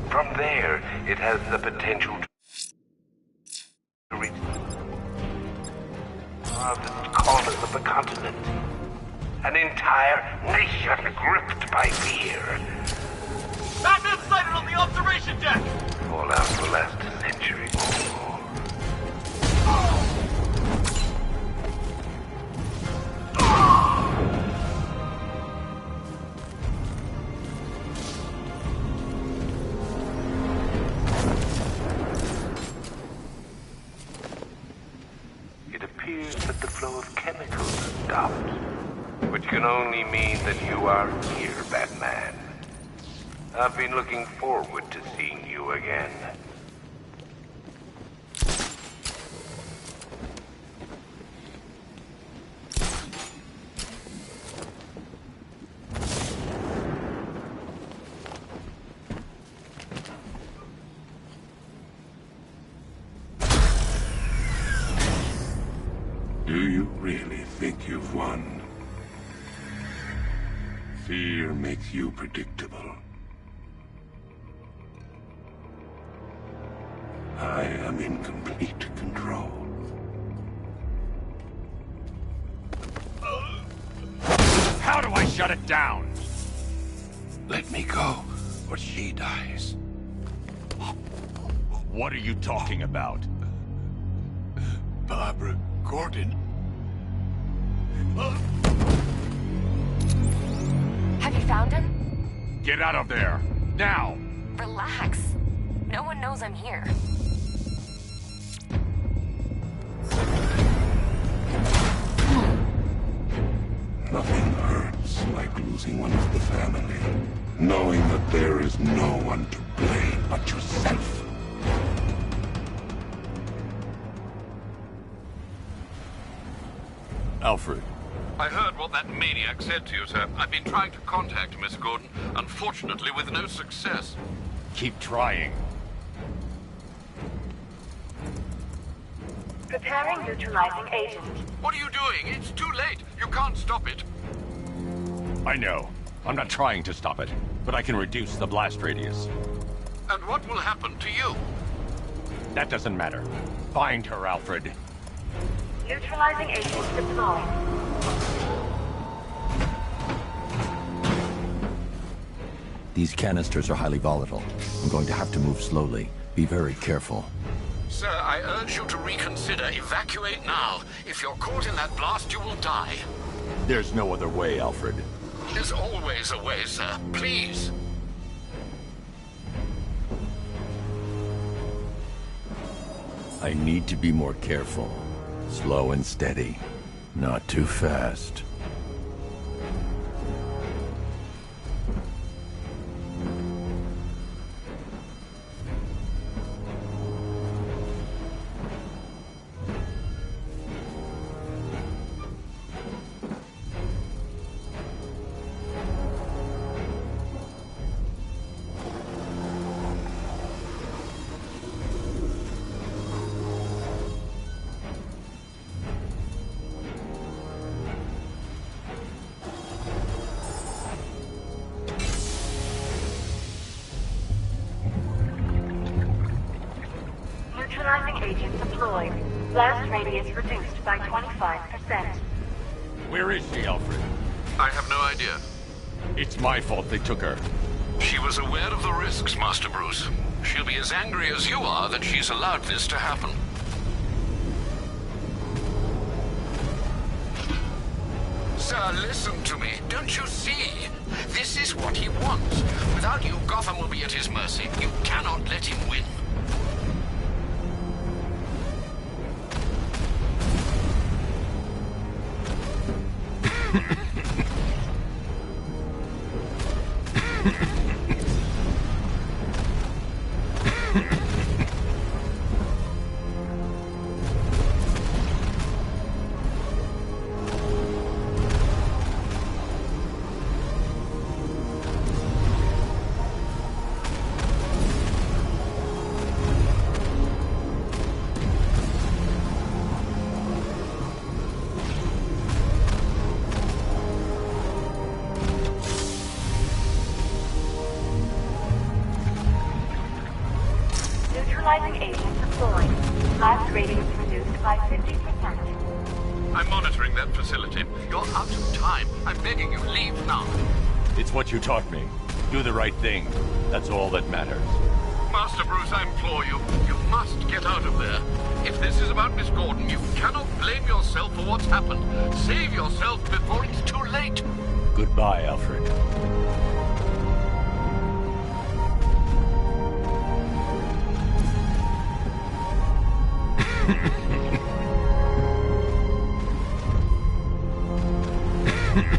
From there, it has the potential to reach the farthest corners of the continent. An entire nation gripped by fear. Batman sighted on the observation deck! Fallout will last a century or more. It appears appears that the flow of chemicals has stopped, which can only mean that you are here, Batman. I've been looking forward to seeing you again. Do you really think you've won? Fear makes you predictable. I am in complete control. How do I shut it down? Let me go, or she dies. What are you talking about? Barbara Gordon. Have you found him? Get out of there! Now! Relax. No one knows I'm here. Nothing hurts like losing one of the family. Knowing that there is no one to blame but yourself. Alfred. I heard what that maniac said to you, sir. I've been trying to contact Miss Gordon, unfortunately with no success. Keep trying. Preparing neutralizing agent. What are you doing? It's too late. You can't stop it. I know. I'm not trying to stop it, but I can reduce the blast radius. And what will happen to you? That doesn't matter. Find her, Alfred. Neutralizing agent deployed. These canisters are highly volatile. I'm going to have to move slowly. Be very careful. Sir, I urge you to reconsider. Evacuate now. If you're caught in that blast, you will die. There's no other way, Alfred. There's always a way, sir. Please. I need to be more careful. Slow and steady. Not too fast. Neutralizing agent deployed. Blast radius reduced by 25%. Where is she, Alfred? I have no idea. It's my fault they took her. She was aware of the risks, Master Bruce. She'll be as angry as you are that she's allowed this to happen. Sir, listen to me. Don't you see? This is what he wants. Without you, Gotham will be at his mercy. You cannot let him win. Neutralizing agent deployed. Blast radius reduced by 50%. I'm monitoring that facility. You're out of time. I'm begging you, leave now. It's what you taught me. Do the right thing. That's all that matters. Master Bruce, I implore you. You must get out of there. If this is about Miss Gordon, you cannot blame yourself for what's happened. Save yourself before it's too late. Goodbye, Alfred. Neutralizing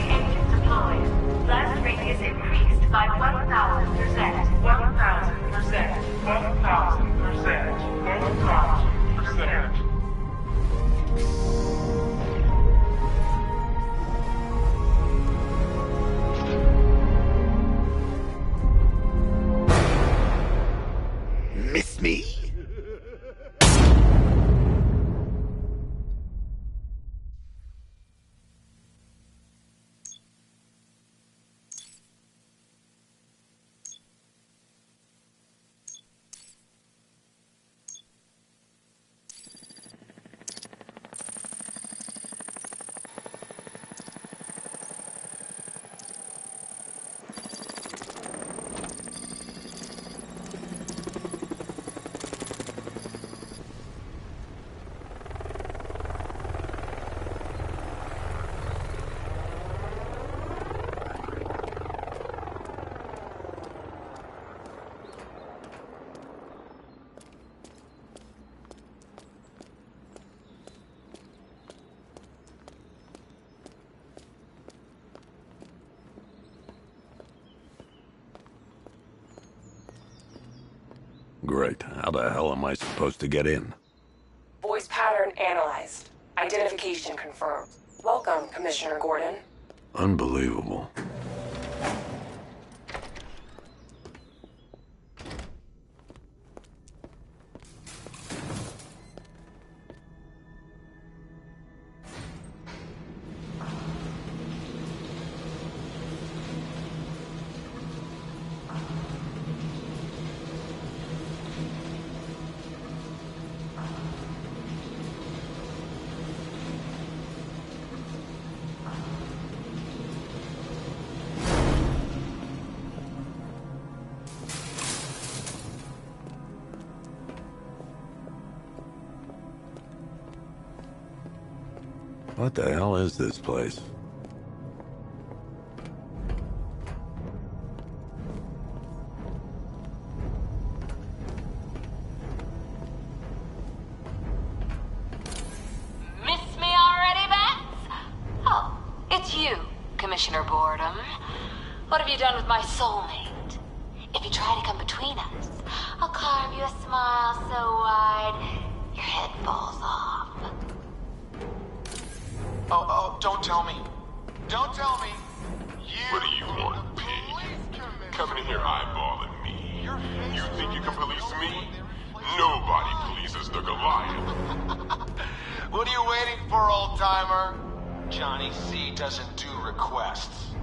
engine deployed. Blast radius increased by 1,000%. 1,000%. 1,000%. 1,000%. Miss me? Great. How the hell am I supposed to get in? Voice pattern analyzed. Identification confirmed. Welcome, Commissioner Gordon. Unbelievable. What the hell is this place? Miss me already, Bats? Oh, it's you, Commissioner Boredom. What have you done with my soulmate? If you try to come between us, I'll carve you a smile so wide your head falls off. Oh, don't tell me. Don't tell me. What do you want, pig? Coming in here eyeballing me. You think you can police me? Nobody polices the Goliath. What are you waiting for, old-timer? Johnny C doesn't do requests.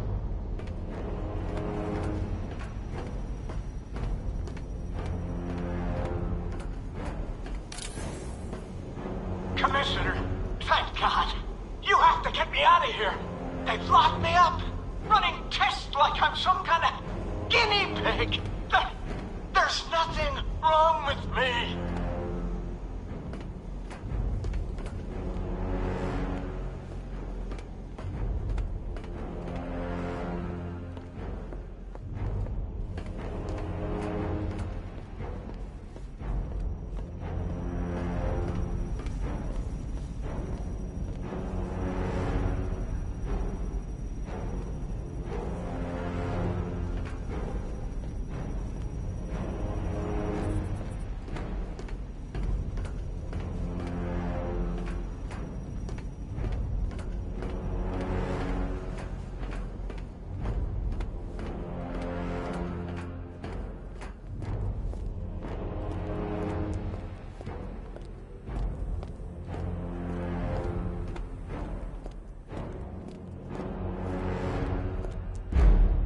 Commissioner, thank God. You have to get me out of here. They've locked me up, running tests like I'm some kind of guinea pig. There's nothing wrong with me.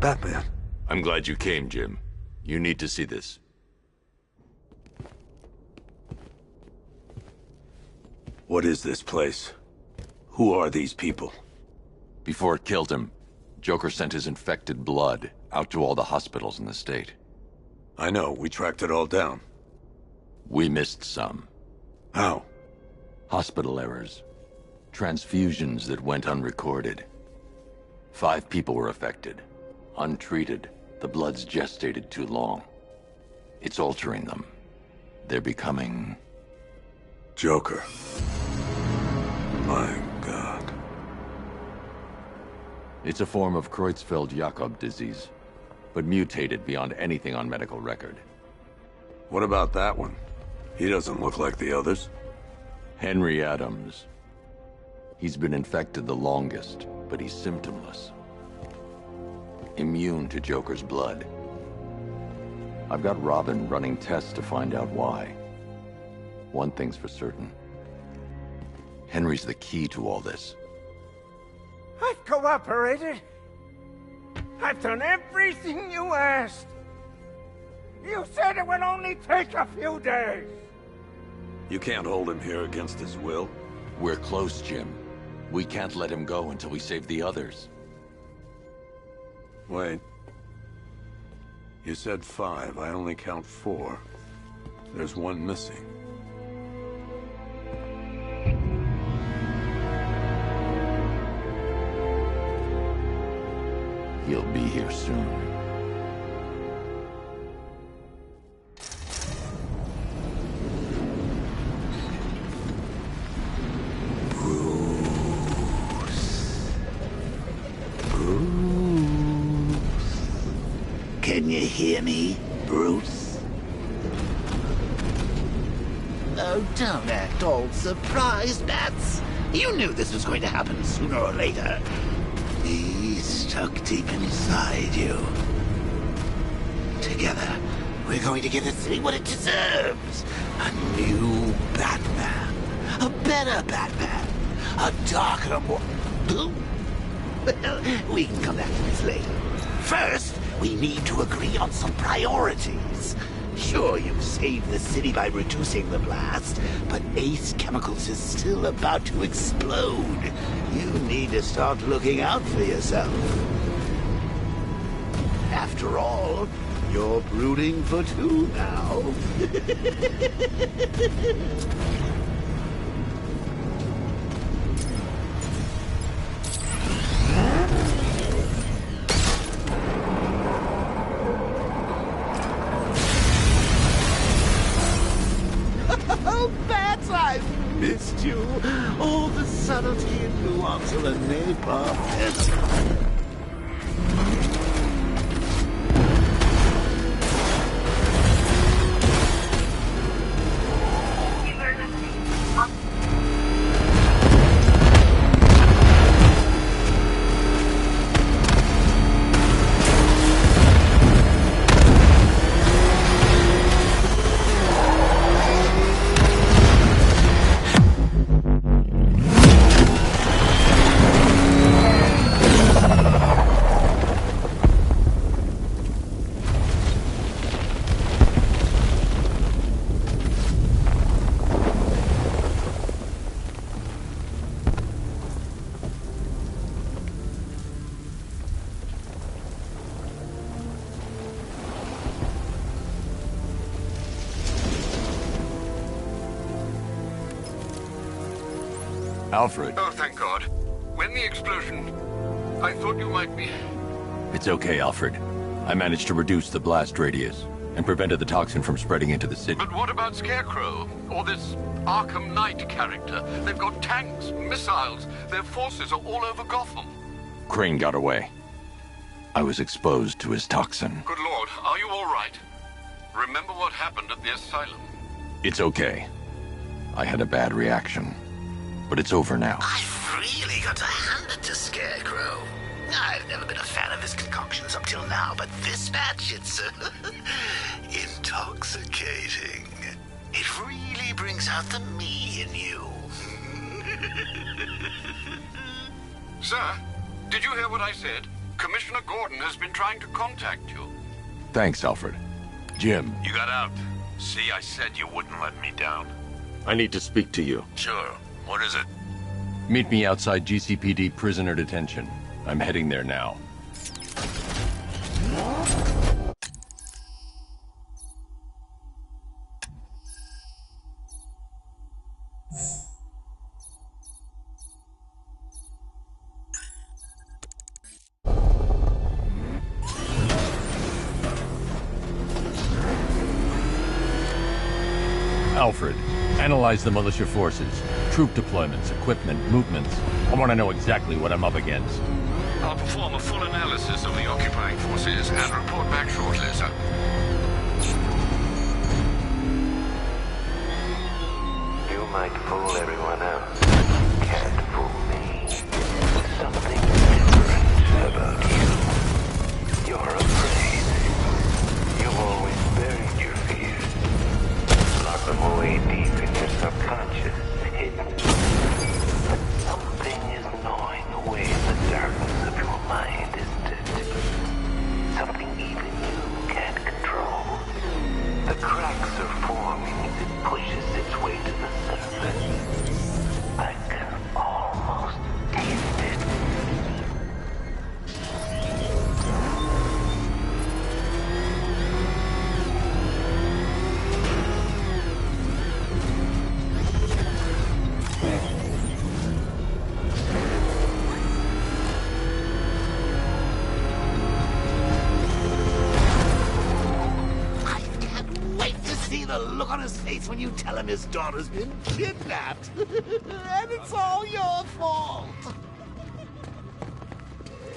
Batman. I'm glad you came, Jim. You need to see this. What is this place? Who are these people? Before it killed him, Joker sent his infected blood out to all the hospitals in the state. I know, we tracked it all down. We missed some. How? Hospital errors. Transfusions that went unrecorded. 5 people were affected. Untreated, the blood's gestated too long. It's altering them. They're becoming... Joker. My God. It's a form of Creutzfeldt-Jakob disease, but mutated beyond anything on medical record. What about that one? He doesn't look like the others. Henry Adams. He's been infected the longest, but he's symptomless. Immune to Joker's blood. I've got Robin running tests to find out why. One thing's for certain. Henry's the key to all this. I've cooperated. I've done everything you asked. You said it would only take a few days. You can't hold him here against his will. We're close, Jim. We can't let him go until we save the others. Wait. You said 5. I only count 4. There's one missing. He'll be here soon. Can you hear me, Bruce? Oh, don't act all surprised, Bats. You knew this was going to happen sooner or later. He's stuck deep inside you. Together, we're going to give the city what it deserves. A new Batman. A better Batman. A darker, more... Well, we can come back to this later. First, we need to agree on some priorities. Sure, you've saved the city by reducing the blast, but Ace Chemicals is still about to explode. You need to start looking out for yourself. After all, you're brooding for 2 now. Oh, Bats, I've missed you. All the subtlety and nuance of a napalm pistol. Alfred. Oh, thank God. When the explosion... I thought you might be... It's okay, Alfred. I managed to reduce the blast radius and prevented the toxin from spreading into the city. But what about Scarecrow? Or this Arkham Knight character? They've got tanks, missiles. Their forces are all over Gotham. Crane got away. I was exposed to his toxin. Good Lord, are you all right? Remember what happened at the asylum? It's okay. I had a bad reaction. But it's over now. I've really got to hand it to Scarecrow. I've never been a fan of his concoctions up till now, but this batch, it's intoxicating. It really brings out the me in you. Sir, did you hear what I said? Commissioner Gordon has been trying to contact you. Thanks, Alfred. Jim. You got out. See, I said you wouldn't let me down. I need to speak to you. Sure. What is it? Meet me outside GCPD prisoner detention. I'm heading there now. Alfred, analyze the militia forces, troop deployments, equipment, movements. I want to know exactly what I'm up against. I'll perform a full analysis of the occupying forces and report back shortly, sir. You might fool everyone else. Can't fool me. Something different about you. You're afraid. You've always buried your fears. Locked them away deep in your subconscious, hidden. But something is gnawing away in the darkness of your mind, isn't it? Something even you can't control. The cracks are forming as it pushes its way to the surface. I can almost taste it. The look on his face when you tell him his daughter's been kidnapped. And it's all your fault.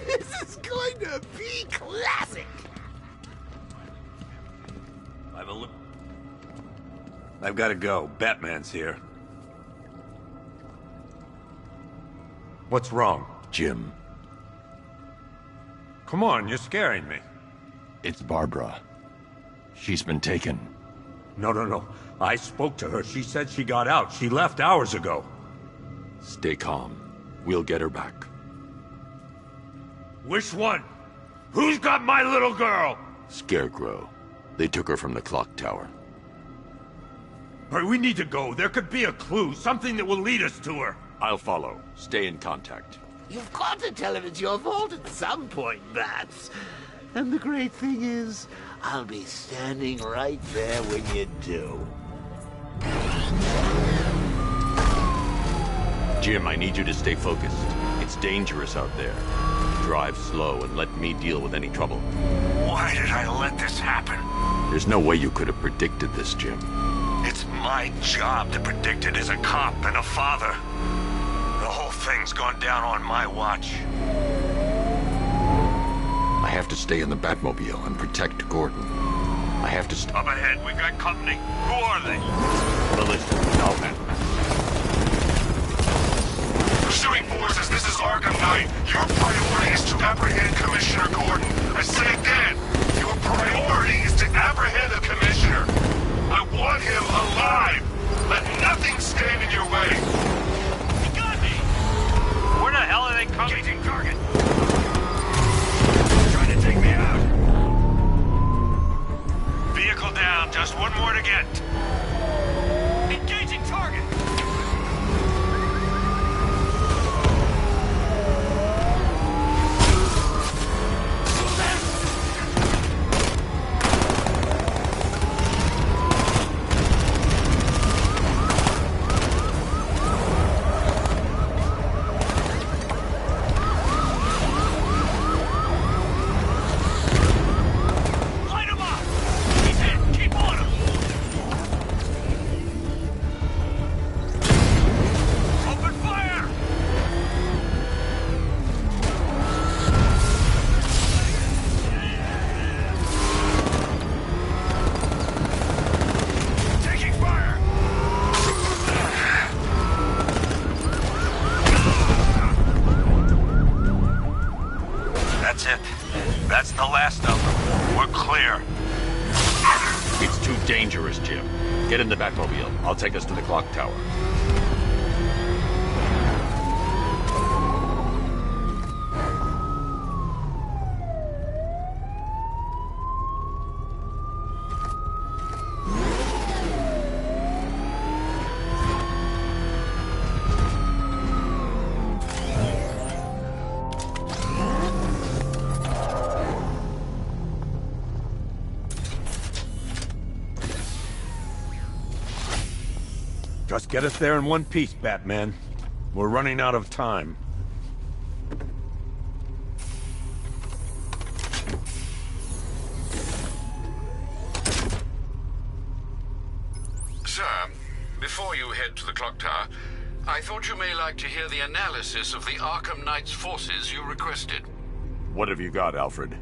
This is going to be classic. I've got to go. Batman's here. What's wrong? Jim. Come on, you're scaring me. It's Barbara. She's been taken. No. I spoke to her. She said she got out. She left hours ago. Stay calm. We'll get her back. Which one? Who's got my little girl? Scarecrow. They took her from the clock tower. All right, we need to go. There could be a clue, something that will lead us to her. I'll follow. Stay in contact. You've got to tell him it's your fault at some point, Bats. And the great thing is, I'll be standing right there when you do. Jim, I need you to stay focused. It's dangerous out there. Drive slow and let me deal with any trouble. Why did I let this happen? There's no way you could have predicted this, Jim. It's my job to predict it as a cop and a father. The whole thing's gone down on my watch. I have to stay in the Batmobile and protect Gordon. I have to Up ahead, we got company. Who are they? Melissa, I'll handle it. Pursuing forces, this is Arkham Knight. Your priority is to apprehend Commissioner Gordon. I say again, your priority is to apprehend the Commissioner. I want him alive. Let nothing stand in your way. You got me! Where the hell are they coming? Engaging target. Trying to take me out. Vehicle down, just one more to get. Engaging target. That's the last of them. We're clear. It's too dangerous, Jim. Get in the Batmobile. I'll take us to the clock tower. Just get us there in one piece, Batman. We're running out of time. Sir, head to the clock tower, I thought you may like to hear the analysis of the Arkham Knight's forces you requested. What have you got, Alfred?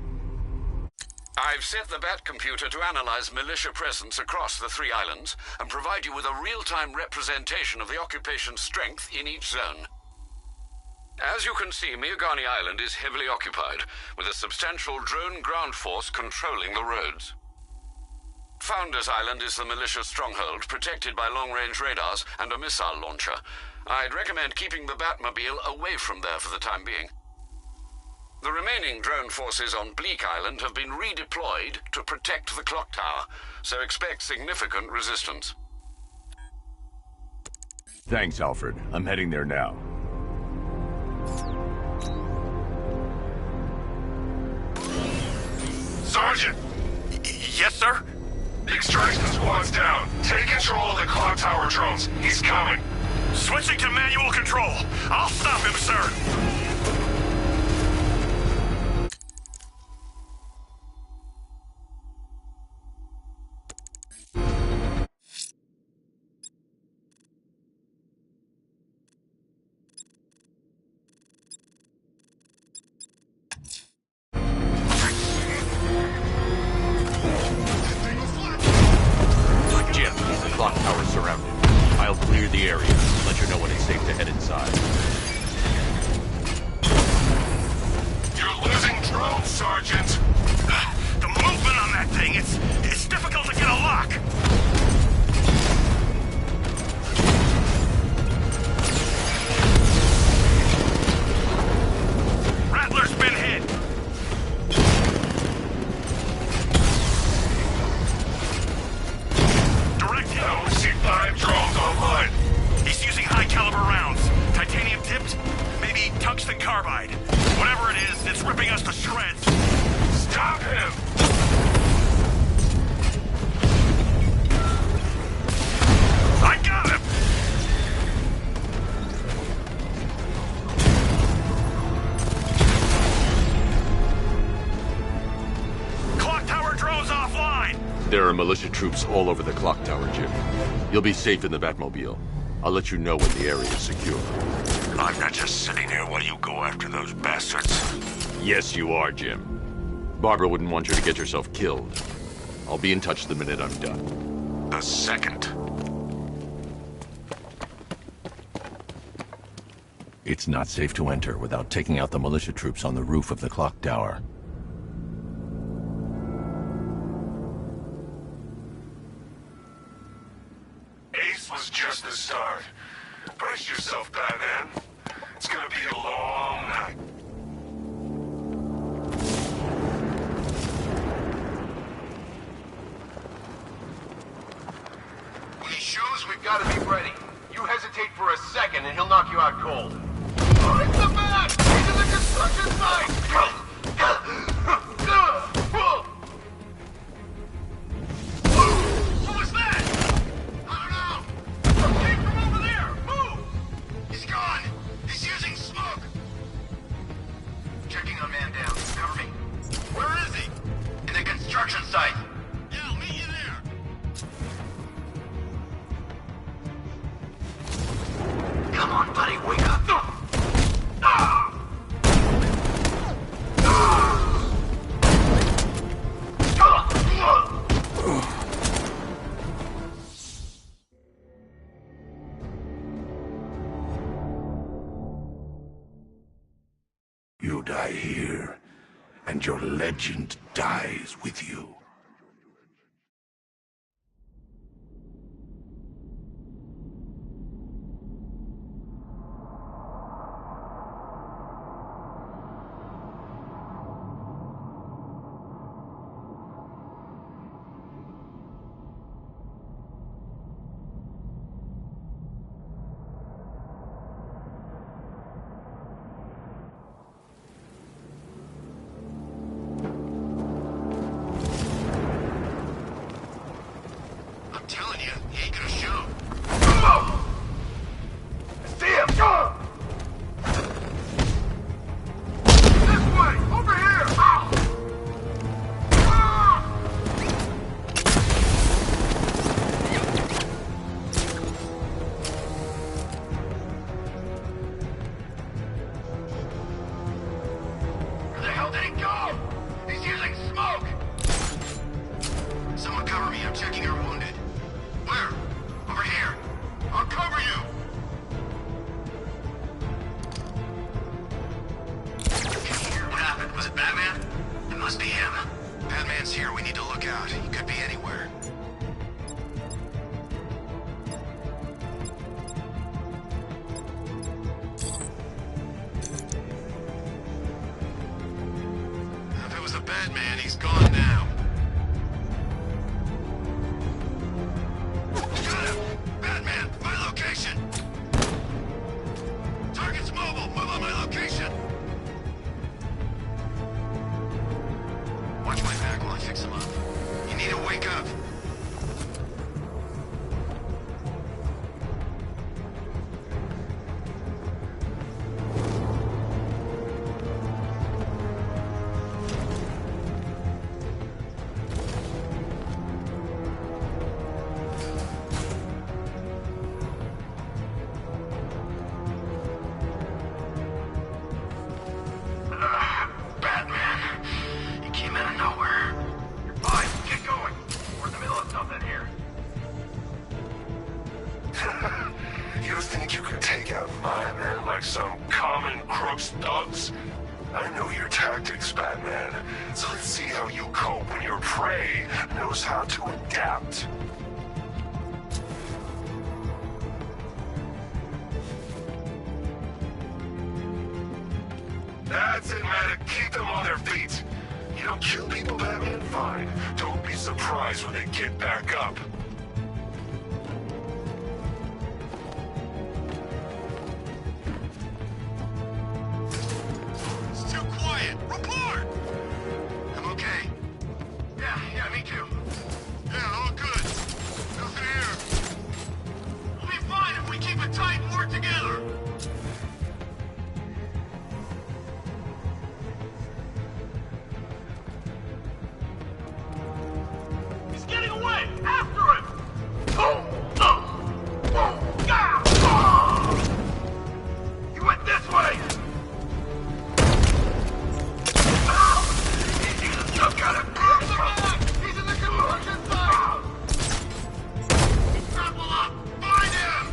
I've set the Bat computer to analyze militia presence across the 3 islands and provide you with a real-time representation of the occupation's strength in each zone. As you can see, Miagani Island is heavily occupied, with a substantial drone ground force controlling the roads. Founders Island is the militia stronghold, protected by long-range radars and a missile launcher. I'd recommend keeping the Batmobile away from there for the time being. The remaining drone forces on Bleak Island have been redeployed to protect the clock tower, so expect significant resistance. Thanks, Alfred. I'm heading there now. Sergeant! Yes, sir? The extraction squad's down. Take control of the clock tower drones. He's coming. Switching to manual control. I'll stop him, sir. There are militia troops all over the clock tower, Jim. You'll be safe in the Batmobile. I'll let you know when the area is secure. I'm not just sitting here while you go after those bastards. Yes, you are, Jim. Barbara wouldn't want you to get yourself killed. I'll be in touch the minute I'm done. The second. It's not safe to enter without taking out the militia troops on the roof of the clock tower. Ace was just the start. Brace yourself, Batman. It's gonna be a long night. When he shows, we've got to be ready. You hesitate for a second and he'll knock you out cold. It's the back! Into the construction site! What was that? I don't know. It came from over there. Move! He's gone. He's using smoke. Checking a man down. Cover me. Where is he? In the construction site. Yeah, I'll meet you there. Come on, buddy, wake up. You die here, and your legend dies with you. hell did he go? He's using smoke! Someone cover me. I'm checking her wounded. Where? Over here. I'll cover you! What happened? Was it Batman? It must be him. Batman's here. We need to look out. He could be anywhere. If it was the Batman, he's gone now. Got him! Batman, my location! Target's mobile. Move on my location. Watch my back while I fix him up. You need to wake up. Batman. You came out of nowhere. You're fine. Get going. We're in the middle of something here. You think you could take out my men like some common crooks thugs? I know your tactics, Batman. So let's see how you cope when your prey knows how to adapt. That's it, man. Keep them on their feet. You don't kill people, Batman? Fine. Don't be surprised when they get back up. It's too quiet. Report! I'm okay. Yeah, me too. Yeah, all good. Nothing here. We'll be fine if we keep it tight and work together. He's getting away! After him! You went this way! He's using some kind of He's in the conversion zone! Grapple up! Find him!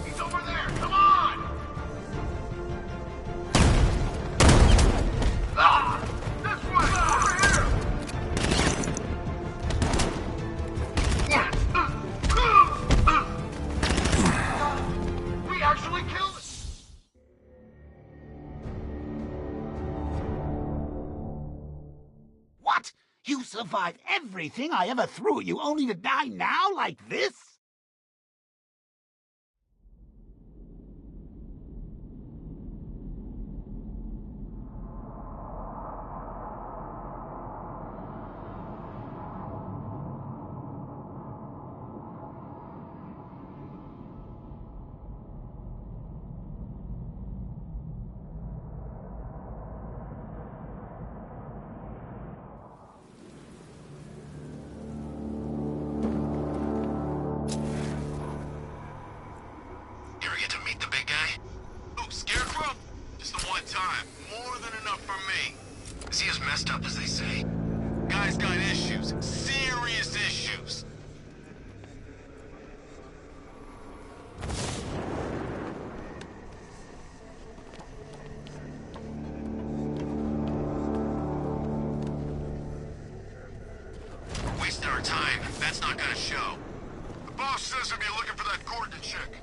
He's over there! Come on! This way! Over here! We actually killed it! What? You survived everything I ever threw at you only to die now like this? You ever get to meet the big guy? Oh, Scarecrow? Just the one time. More than enough for me. Is he as messed up as they say? Guy's got issues. Serious issues. We're wasting our time. That's not gonna show. The boss says he'll be looking for that Gordon chick.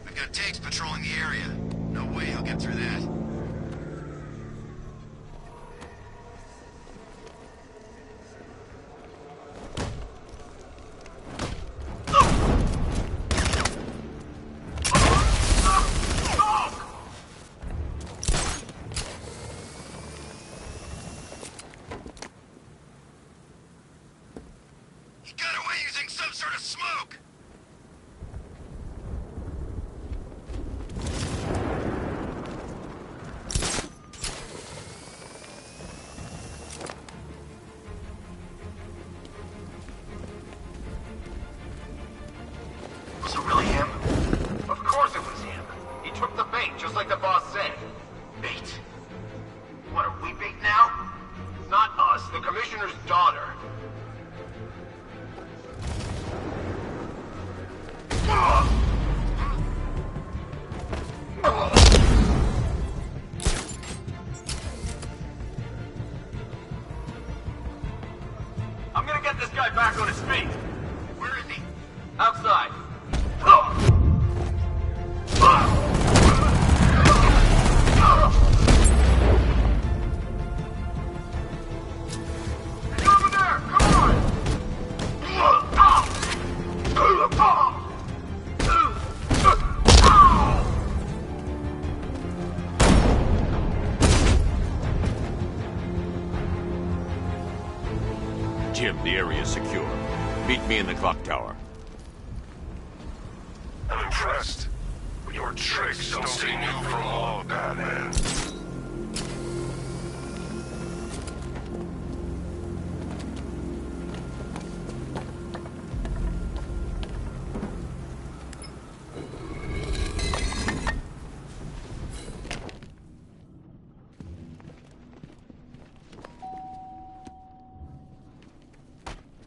We've got tanks patrolling the area. No way he'll get through that. Commissioner's daughter. I'm gonna get this guy back on his feet. Where is he? Outside. Jim, the area is secure. Meet me in the clock tower. I'm impressed. But your tricks don't stay new for long, Batman.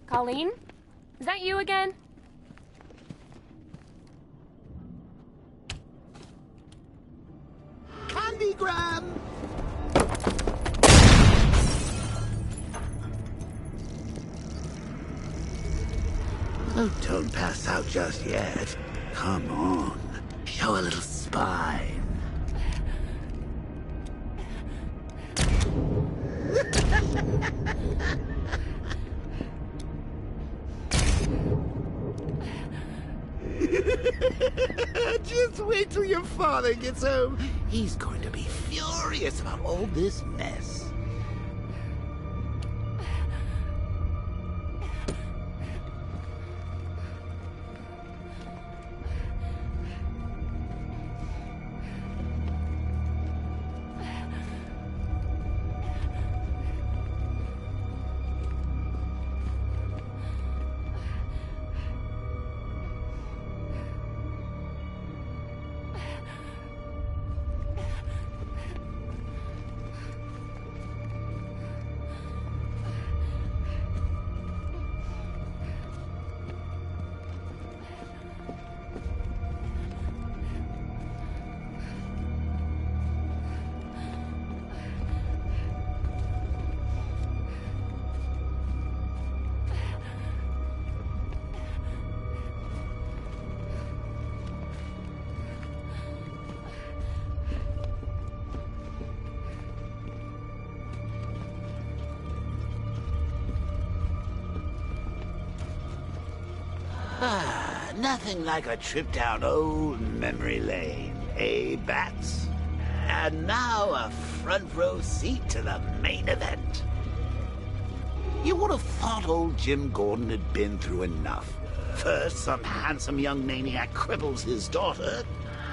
Colleen? Is that you again? Candygram! Oh, don't pass out just yet. Come on. Show a little spine. Just wait till your father gets home. He's going to be furious about all this mess. Nothing like a trip down old memory lane, eh, Bats? And now a front row seat to the main event. You would have thought old Jim Gordon had been through enough. First, some handsome young maniac cripples his daughter.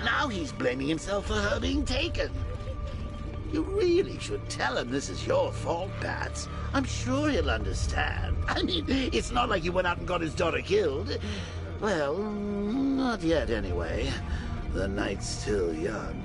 Now he's blaming himself for her being taken. You really should tell him this is your fault, Bats. I'm sure he'll understand. I mean, it's not like you went out and got his daughter killed. Well, not yet anyway. The night's still young.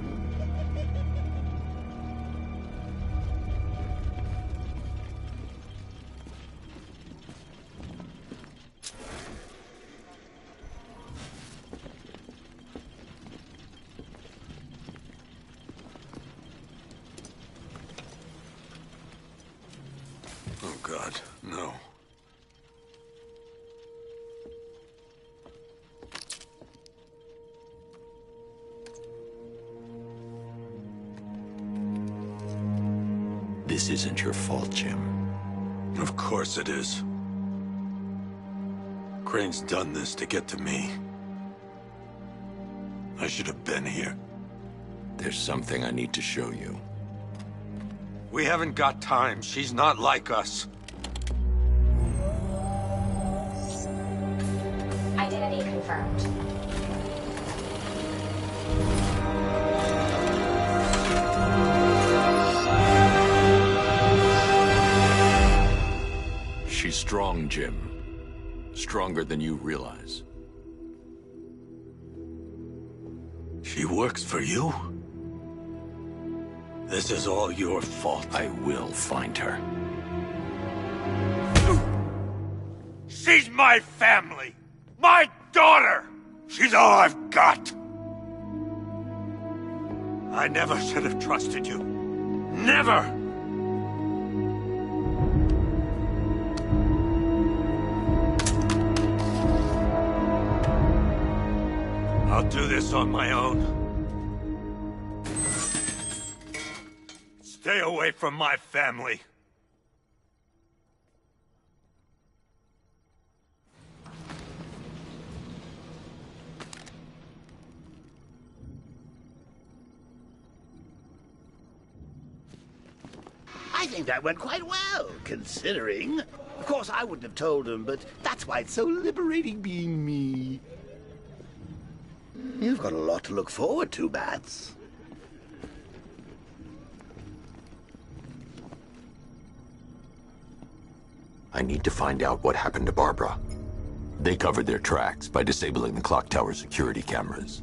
Oh, God, no. This isn't your fault, Jim. Of course it is. Crane's done this to get to me. I should have been here. There's something I need to show you. We haven't got time. She's not like us. Identity confirmed. She's strong, Jim. Stronger than you realize. She works for you? This is all your fault. I will find her. She's my family! My daughter! She's all I've got! I never should have trusted you. Never! I'll do this on my own. Stay away from my family. I think that went quite well, considering. Of course, I wouldn't have told him, but that's why it's so liberating being me. You've got a lot to look forward to, Bats. I need to find out what happened to Barbara. They covered their tracks by disabling the clock tower security cameras.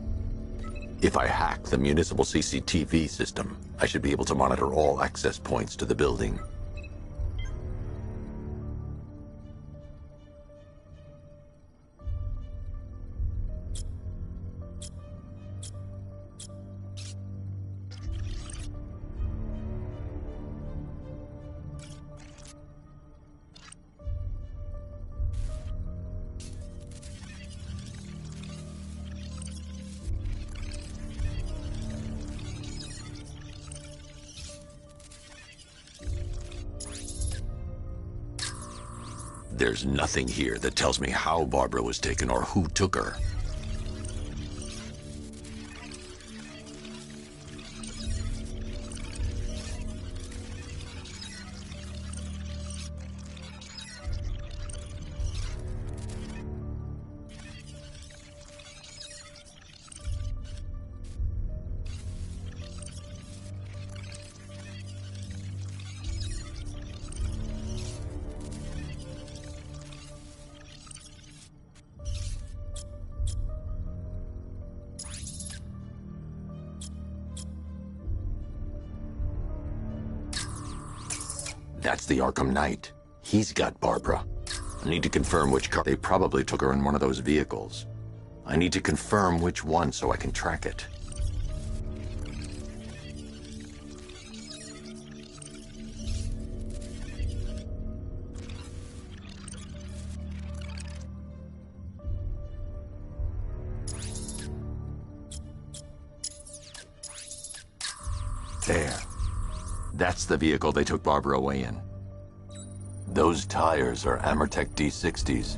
If I hack the municipal CCTV system, I should be able to monitor all access points to the building. There's nothing here that tells me how Barbara was taken or who took her. That's the Arkham Knight. He's got Barbara. I need to confirm which car. They probably took her in one of those vehicles. I need to confirm which one so I can track it. There. That's the vehicle they took Barbara away in. Those tires are Amertech D60s.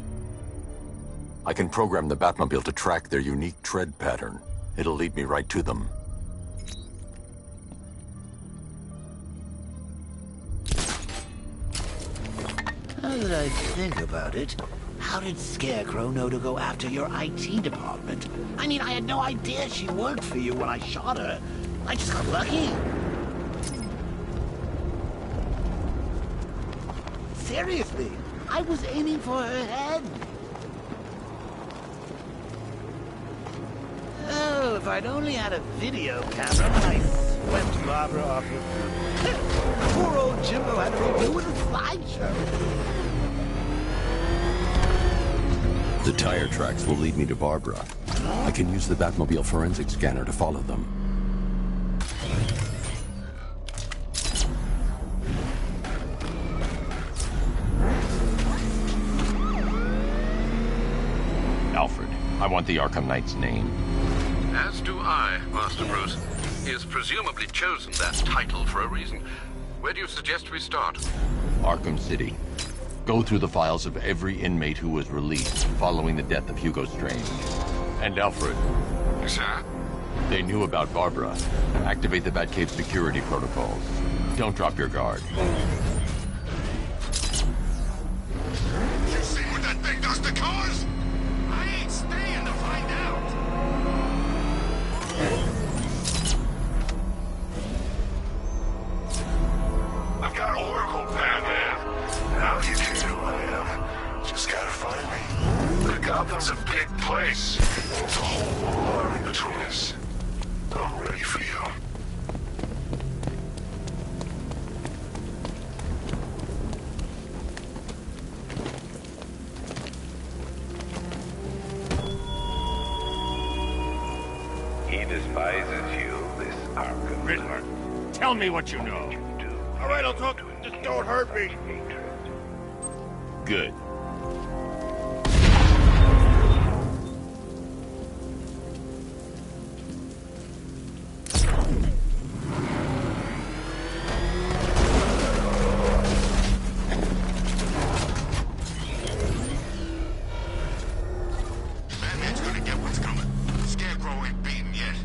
I can program the Batmobile to track their unique tread pattern. It'll lead me right to them. Now that I think about it, how did Scarecrow know to go after your IT department? I mean, I had no idea she worked for you when I shot her. I just got lucky. Seriously, I was aiming for her head. Oh, if I'd only had a video camera when I swept Barbara off of... Poor old Jimbo had to redo it a slideshow. The tire tracks will lead me to Barbara. I can use the Batmobile forensic scanner to follow them. Alfred, I want the Arkham Knight's name. As do I, Master Bruce. He has presumably chosen that title for a reason. Where do you suggest we start? Arkham City. Go through the files of every inmate who was released following the death of Hugo Strange. And Alfred. Sir? They knew about Barbara. Activate the Batcave security protocols. Don't drop your guard. You see what that thing does to cars? I ain't staying to find out. I've got Oracle, Batman. Now you can know who I am. Just gotta find me. But Gotham's a big place. There's a whole army between us. I'm ready for you. despises you, this Arkham. Riddler, tell me what you know. All right, I'll talk. Just don't hurt me. Good. Batman's gonna get what's coming. Scarecrow ain't beaten yet.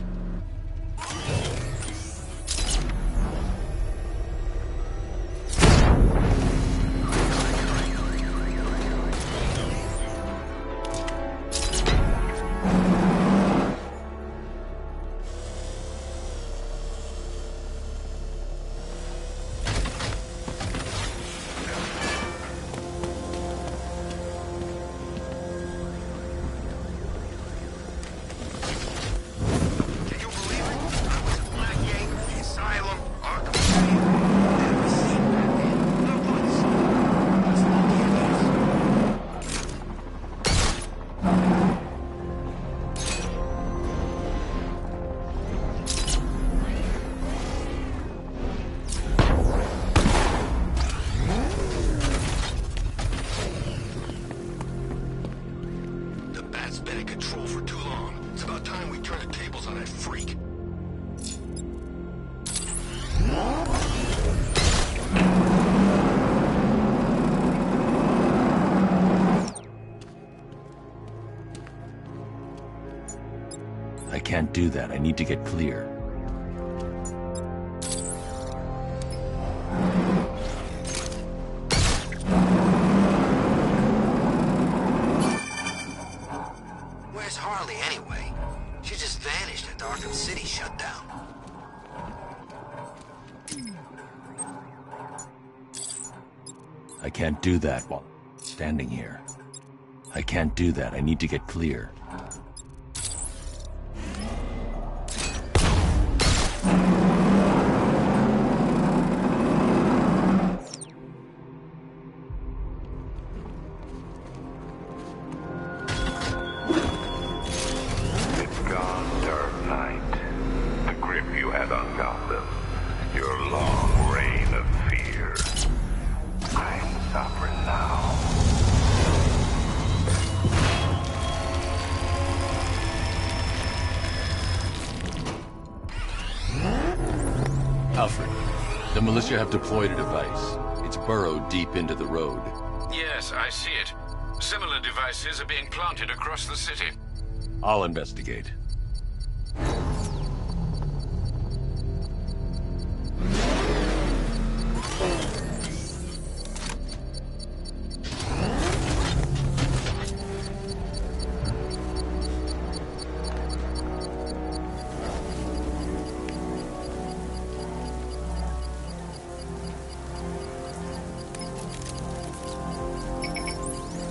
Can you believe it? I was at Blackgate, the Asylum, Arkham City. Never seen Batman. Not once. That's lucky, I guess. The Bat's been in control for too long. It's about time we turn the tables on that freak. I can't do that. I need to get clear. Where's Harley anyway? She just vanished after Arkham City shut down. I can't do that while standing here. I can't do that. I need to get clear. It's gone, Dark Knight. The grip you had on Gotham. Your long reign of fear. I'm suffering now. Alfred, the militia have deployed a device. It's burrowed deep into the road. Yes, I see it. Similar devices are being planted across the city. I'll investigate.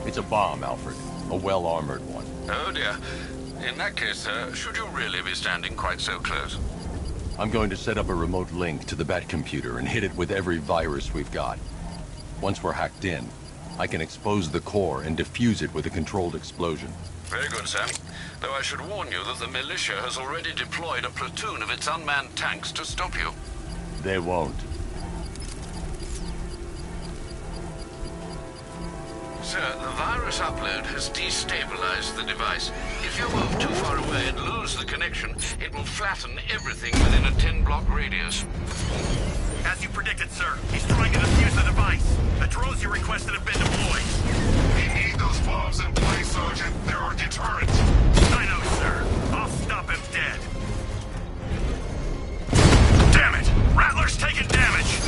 It's a bomb, Alfred. A well-armored one. Oh dear. In that case, should you really be standing quite so close? I'm going to set up a remote link to the Bat computer and hit it with every virus we've got. Once we're hacked in, I can expose the core and defuse it with a controlled explosion. Very good, sir. Though I should warn you that the militia has already deployed a platoon of its unmanned tanks to stop you. They won't. Sir, the virus upload has destabilized the device. If you move too far away and lose the connection, it will flatten everything within a 10-block radius. As you predicted, sir, he's trying to defuse the device. The drones you requested have been deployed. We need those bombs in place, Sergeant. They're our deterrent. I know, sir. I'll stop him dead. Damn it! Rattler's taking damage!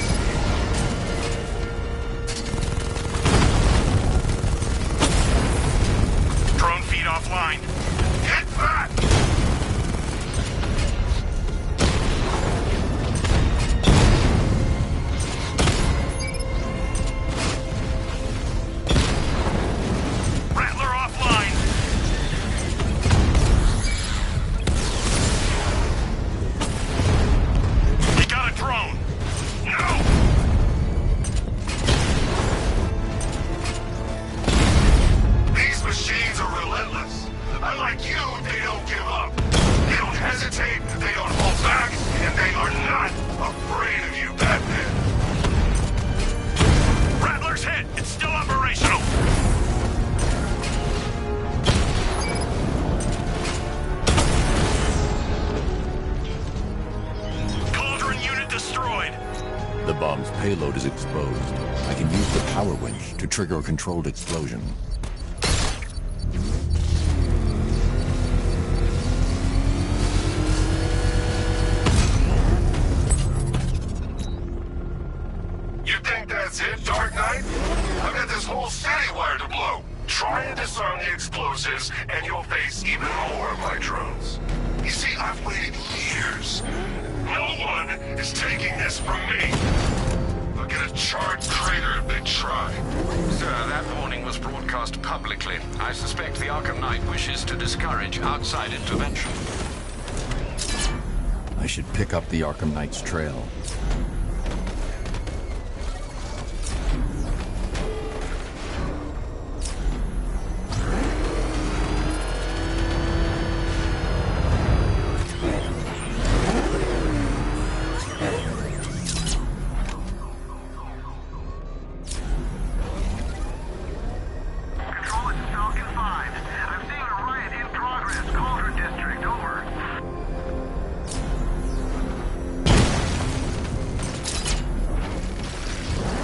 Drone feed offline. Get back! payload is exposed. I can use the power winch to trigger a controlled explosion. You think that's it, Dark Knight? I've got this whole city wired to blow. Try and disarm the explosives, and you'll face even more of my drones. You see, I've waited years. No one is taking this from me. I'll get a charred crater if they try. Sir, that warning was broadcast publicly. I suspect the Arkham Knight wishes to discourage outside intervention. I should pick up the Arkham Knight's trail.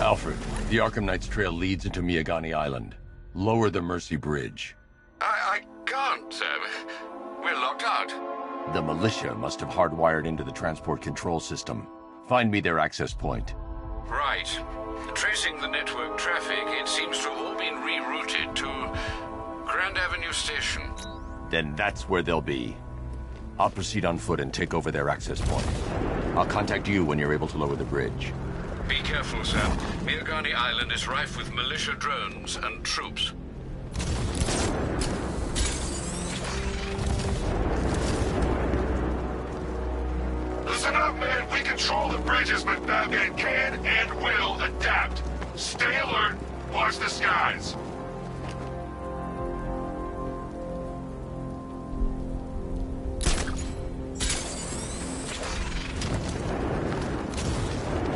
Alfred, the Arkham Knight's trail leads into Miyagani Island. Lower the Mercy Bridge. I can't, sir. We're locked out. The militia must have hardwired into the transport control system. Find me their access point. Right. Tracing the network traffic, it seems to have all been rerouted to Grand Avenue Station. Then that's where they'll be. I'll proceed on foot and take over their access point. I'll contact you when you're able to lower the bridge. Be careful, sir. Miyagani Island is rife with militia drones and troops. Listen up, man. We control the bridges, but Batman can and will adapt. Stay alert. Watch the skies.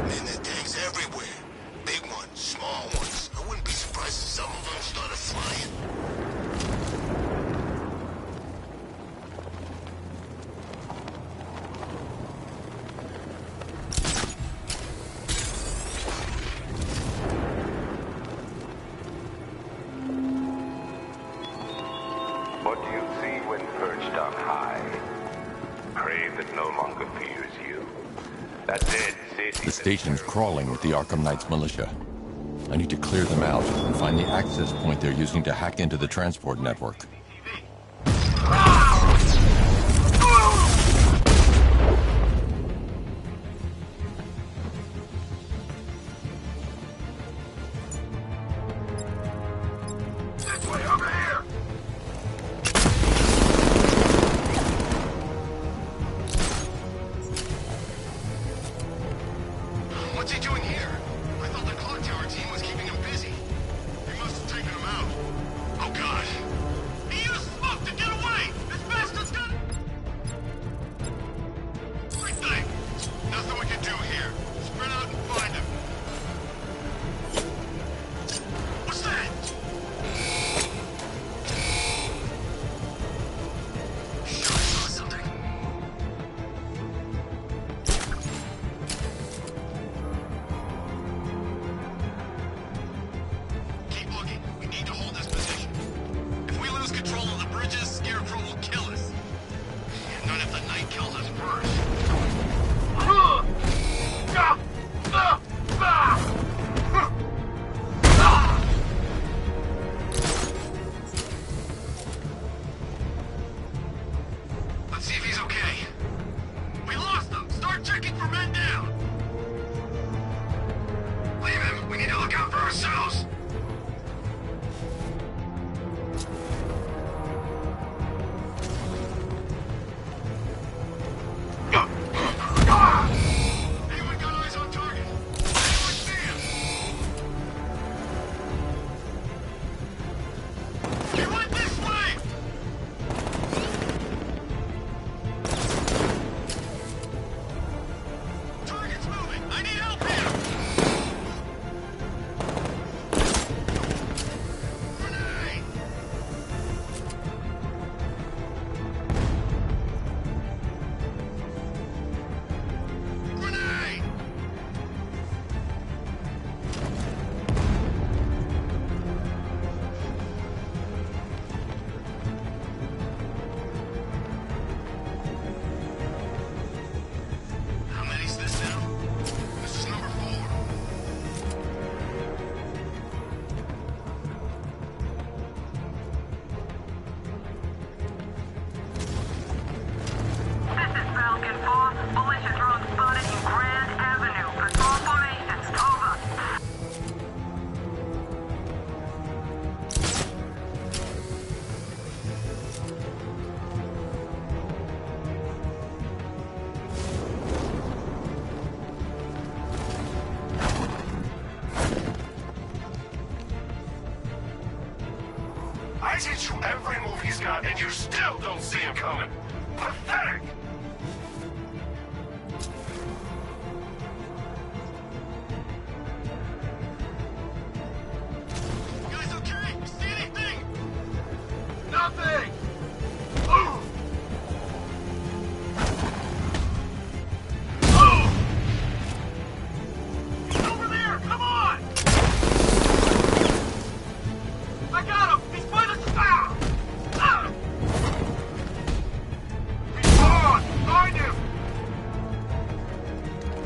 Man, there's tanks everywhere. Big ones, small ones. I wouldn't be surprised if some of them started flying. What do you see when perched on high? Prey that no longer fears you. That dead city. The station's crawling with the Arkham Knight's militia. I need to clear them out and find the access point they're using to hack into the transport network. This way, over here. What's he doing here? I thought the clock tower team was keeping him busy. They must have taken him out. Oh, God. He used smoke to get away! This bastard's got... Great thing. Nothing we can do here. Spread out and find him. What's that? Sure, I saw something. Keep looking. We need to hold this position. If we lose control of the bridges, Scarecrow will kill us. Not if the Knight kills us first. Let's see if he's okay. We lost him. Start checking for men down. Leave him. We need to look out for ourselves. Anyone got eyes on target? Anyone see him? He went this way! Target's moving! I need help here! I teach you every move he's got, and you still don't see him coming. Pathetic! You guys okay? You see anything? Nothing! He's over there! Come on! I got him! He's by the... He's on! Find him!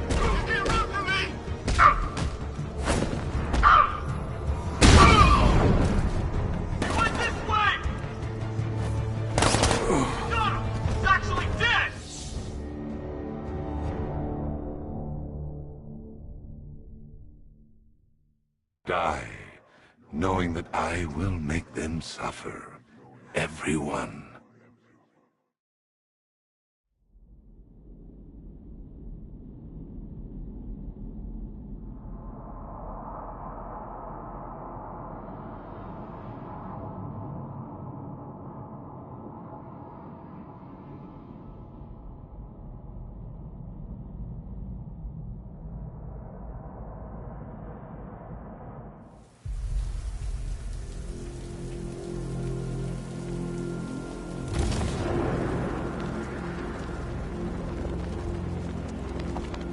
You can't run from me! He went this way! Got him! He's actually dead! Die, knowing that I will make them suffer. Everyone.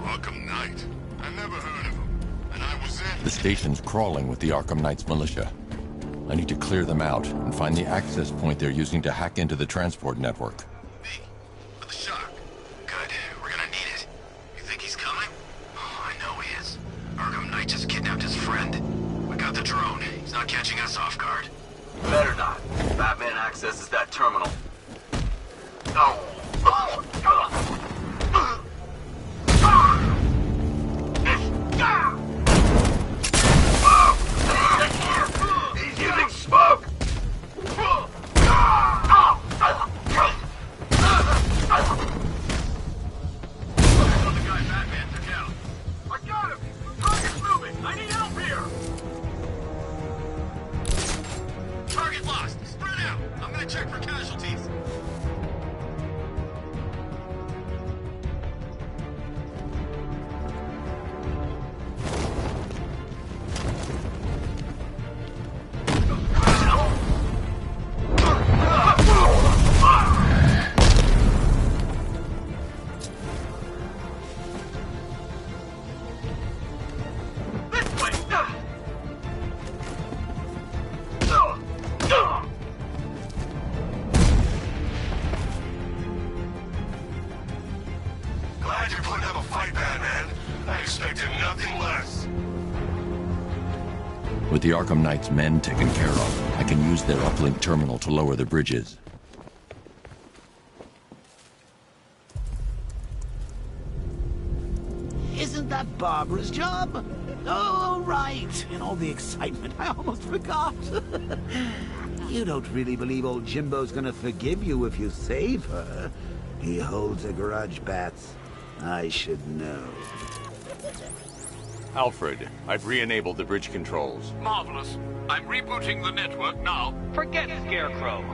Arkham Knight. I never heard of him. And I was in... The station's crawling with the Arkham Knight's militia. I need to clear them out and find the access point they're using to hack into the transport network. For the shock. Good. We're gonna need it. You think he's coming? Oh, I know he is. Arkham Knight just kidnapped his friend. We got the drone. He's not catching us off guard. Better not. Batman accesses that terminal. No. He's using smoke! The guy Batman took out. I got him! Target's moving! I need help here! Target lost. Spread out. I'm gonna check for casualties. Glad you're putting up a fight, Batman. I expected nothing less. With the Arkham Knight's men taken care of, I can use their uplink terminal to lower the bridges. Isn't that Barbara's job? Oh, right. In all the excitement, I almost forgot. You don't really believe old Jimbo's gonna forgive you if you save her. He holds a grudge, Bats. I should know. Alfred, I've re-enabled the bridge controls. Marvelous. I'm rebooting the network now. Forget Scarecrow.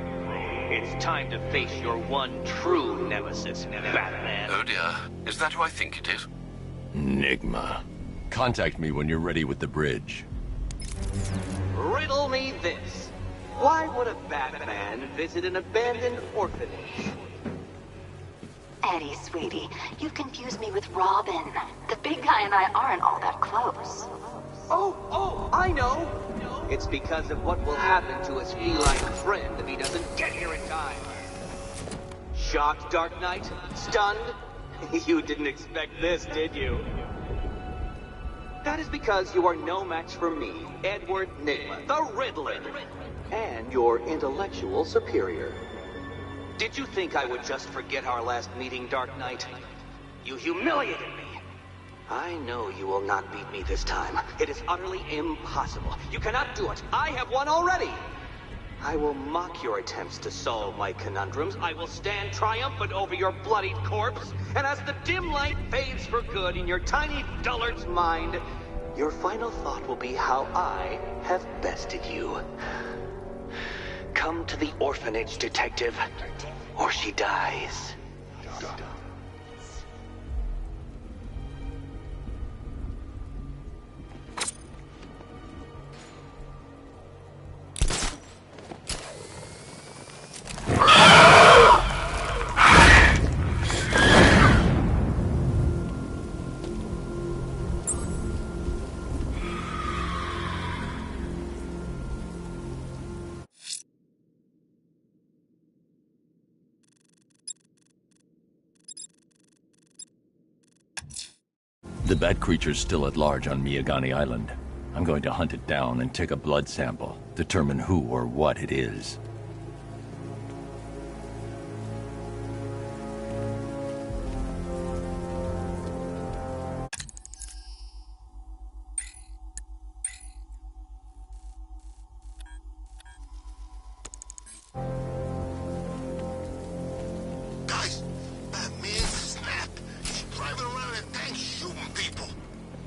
It's time to face your one true nemesis, Batman. Oh dear. Is that who I think it is? Enigma. Contact me when you're ready with the bridge. Riddle me this. Why would a Batman visit an abandoned orphanage? Eddie, sweetie, you've confused me with Robin. The big guy and I aren't all that close. Oh, I know. It's because of what will happen to his feline friend if he doesn't get here in time. Shocked, Dark Knight? Stunned? You didn't expect this, did you? That is because you are no match for me, Edward Nygma, the Riddler, and your intellectual superior. Did you think I would just forget our last meeting, Dark Knight? You humiliated me. I know you will not beat me this time. It is utterly impossible. You cannot do it. I have won already. I will mock your attempts to solve my conundrums. I will stand triumphant over your bloodied corpse. And as the dim light fades for good in your tiny dullard's mind, your final thought will be how I have bested you. Come to the orphanage, detective, or she dies. The bat creature's still at large on Miyagani Island. I'm going to hunt it down and take a blood sample, determine who or what it is. Guys, that man Snap, he's driving around in tanks shooting people.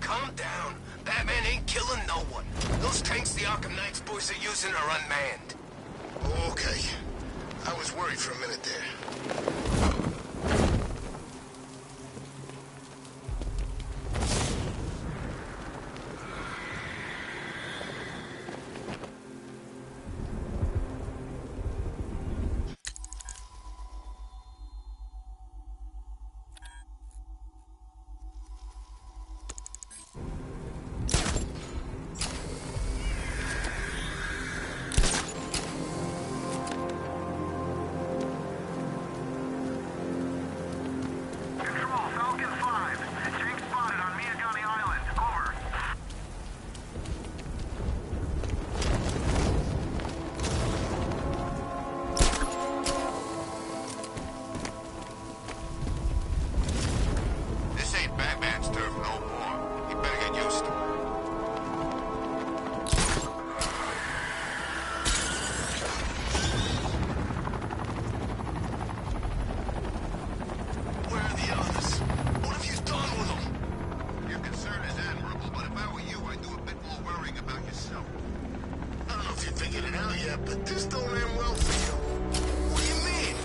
Calm down. Batman ain't killing no one. Those tanks the Arkham Knight's boys are using are unmanned. Okay. I was worried for a minute there. But this don't end well for you. What do you mean?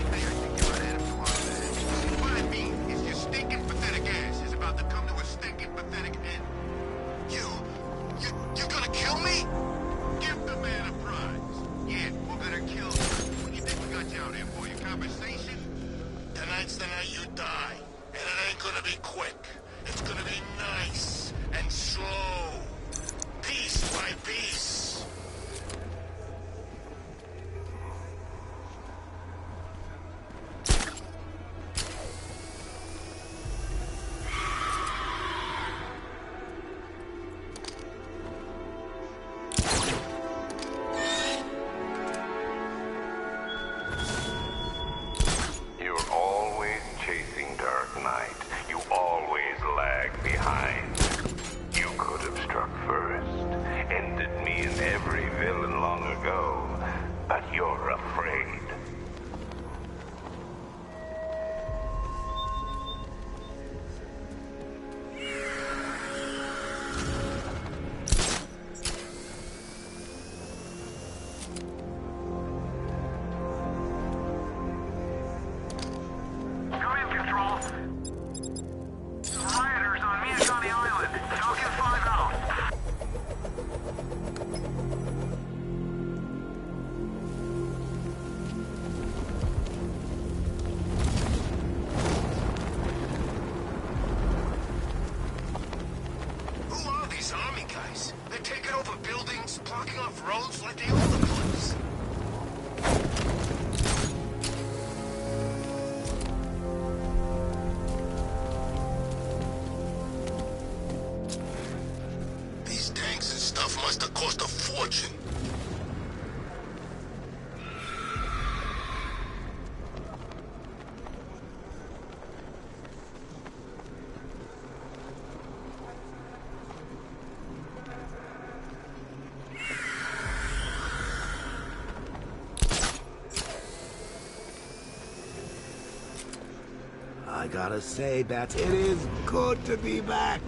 Hey, I think you're ahead of a lot of what I mean is your stinking pathetic ass is about to come to a stinking pathetic end. You're gonna kill me? Give the man a prize. Yeah, we're gonna kill you. What do you think we got you out here for? Your conversation? Tonight's the night you die. And it ain't gonna be quick. It's gonna be nice and slow. Piece by piece. I gotta say, Bats, it is good to be back.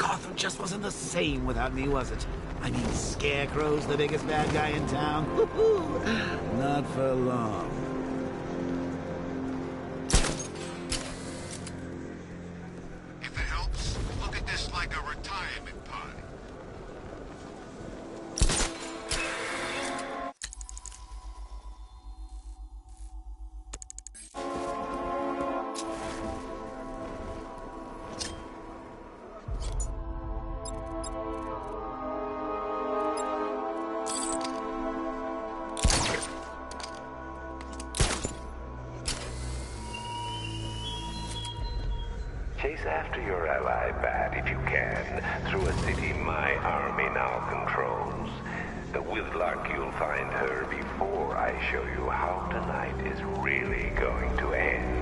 Gotham just wasn't the same without me, was it? I mean, Scarecrow's the biggest bad guy in town. Not for long. If it helps, look at this like a retirement party. Chase after your ally, Bat, if you can, through a city my army now controls. With luck, you'll find her before I show you how tonight is really going to end.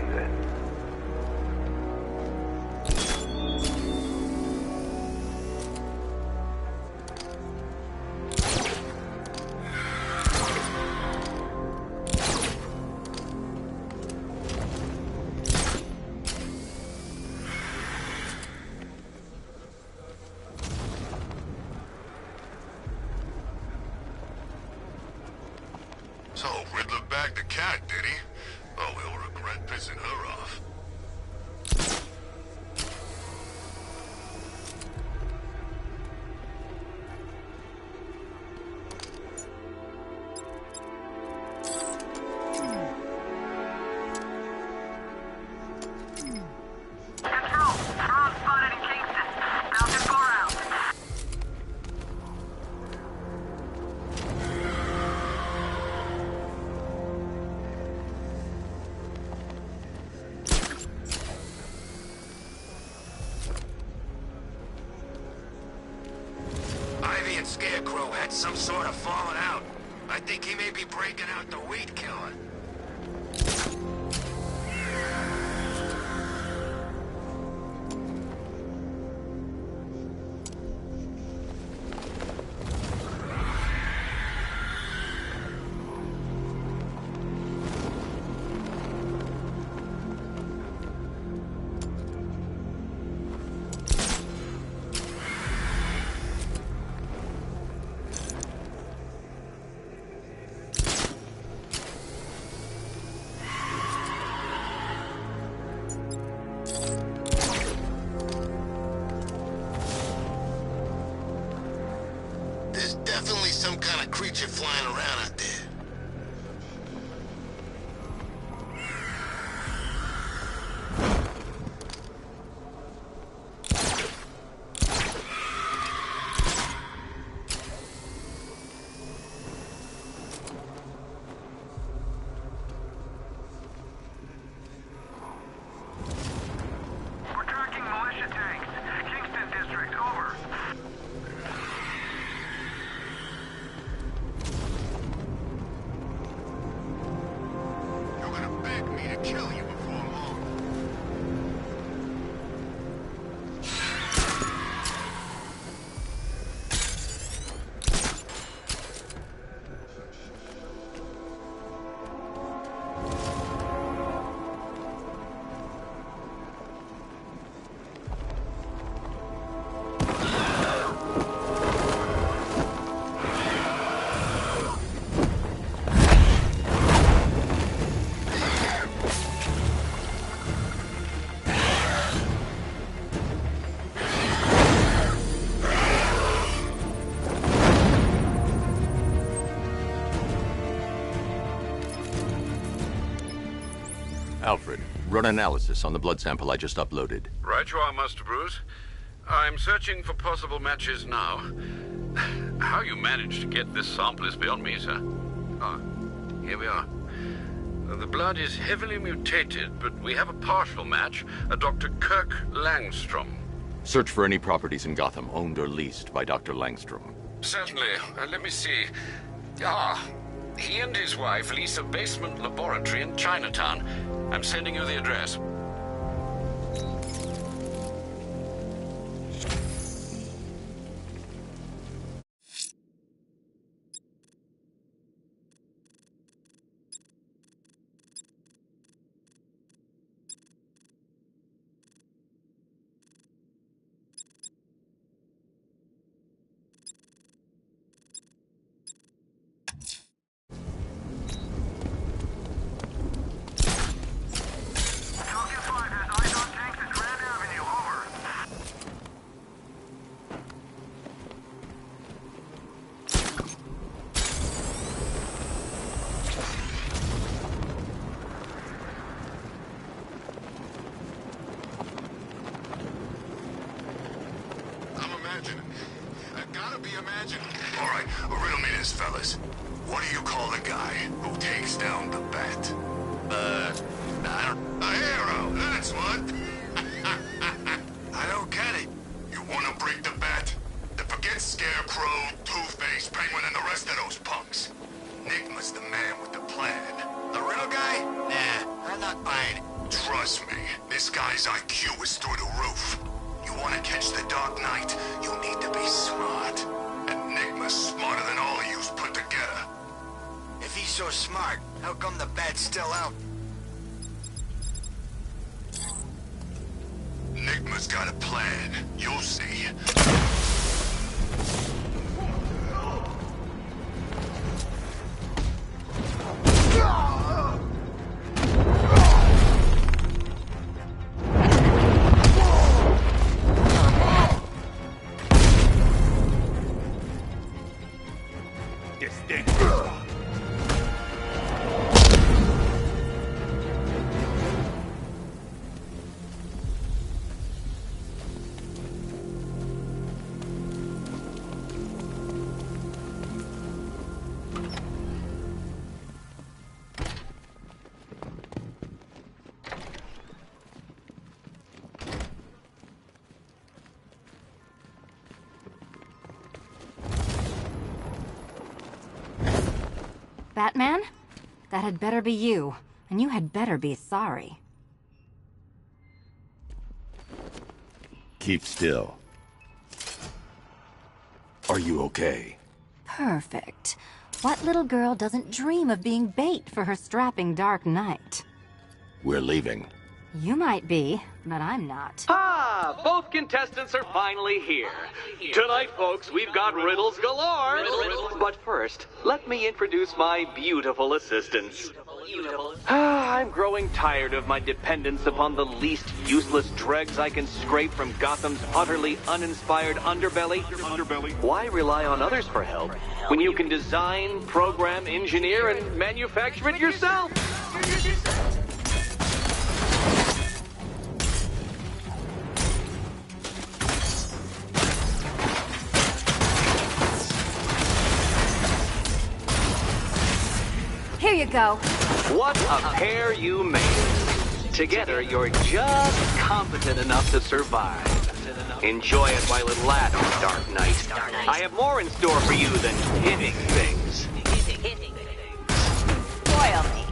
So, Riddler bagged the cat, did he? Oh, he'll regret pissing her off. Ivy and Scarecrow had some sort of falling out. I think he may be breaking out the weed killer. There's definitely some kind of creature flying around out there. We're tracking militia tanks. Kingston District, over. You're gonna beg me to kill you before long. Alfred, run analysis on the blood sample I just uploaded. Right you are, Master Bruce. I'm searching for possible matches now. How you managed to get this sample is beyond me, sir. Ah, here we are. The blood is heavily mutated, but we have a partial match, a Dr. Kirk Langstrom. Search for any properties in Gotham owned or leased by Dr. Langstrom. Certainly. Let me see. Ah, he and his wife lease a basement laboratory in Chinatown. I'm sending you the address. imagining. I gotta be imagining. All right, riddle me this, fellas. What do you call the guy who takes down the bat? I don't... A hero, that's what. I don't get it. You wanna break the bat? Then forget Scarecrow, Two-Face, Penguin, and the rest of those punks. Enigma's the man with the plan. The riddle guy? Nah, I'm not buying it. Trust me, this guy's IQ is through the roof. You wanna catch the Dark Knight, you need to be smart. Enigma's smarter than all of yous put together. If he's so smart, how come the bat's still out? Enigma's got a plan. You'll see. Batman? That had better be you, and you had better be sorry. Keep still. Are you okay? Perfect. What little girl doesn't dream of being bait for her strapping Dark Knight? We're leaving. You might be, but I'm not. Ah, both contestants are finally here. Tonight, folks, we've got riddles galore. But first, let me introduce my beautiful assistants. I'm growing tired of my dependence upon the least useless dregs I can scrape from Gotham's utterly uninspired underbelly. Why rely on others for help when you can design, program, engineer, and manufacture it yourself? Here you go. What a pair you made. Together, you're just competent enough to survive. Enjoy it while it lasts, Dark Knight. I have more in store for you than hitting things. Spoil me.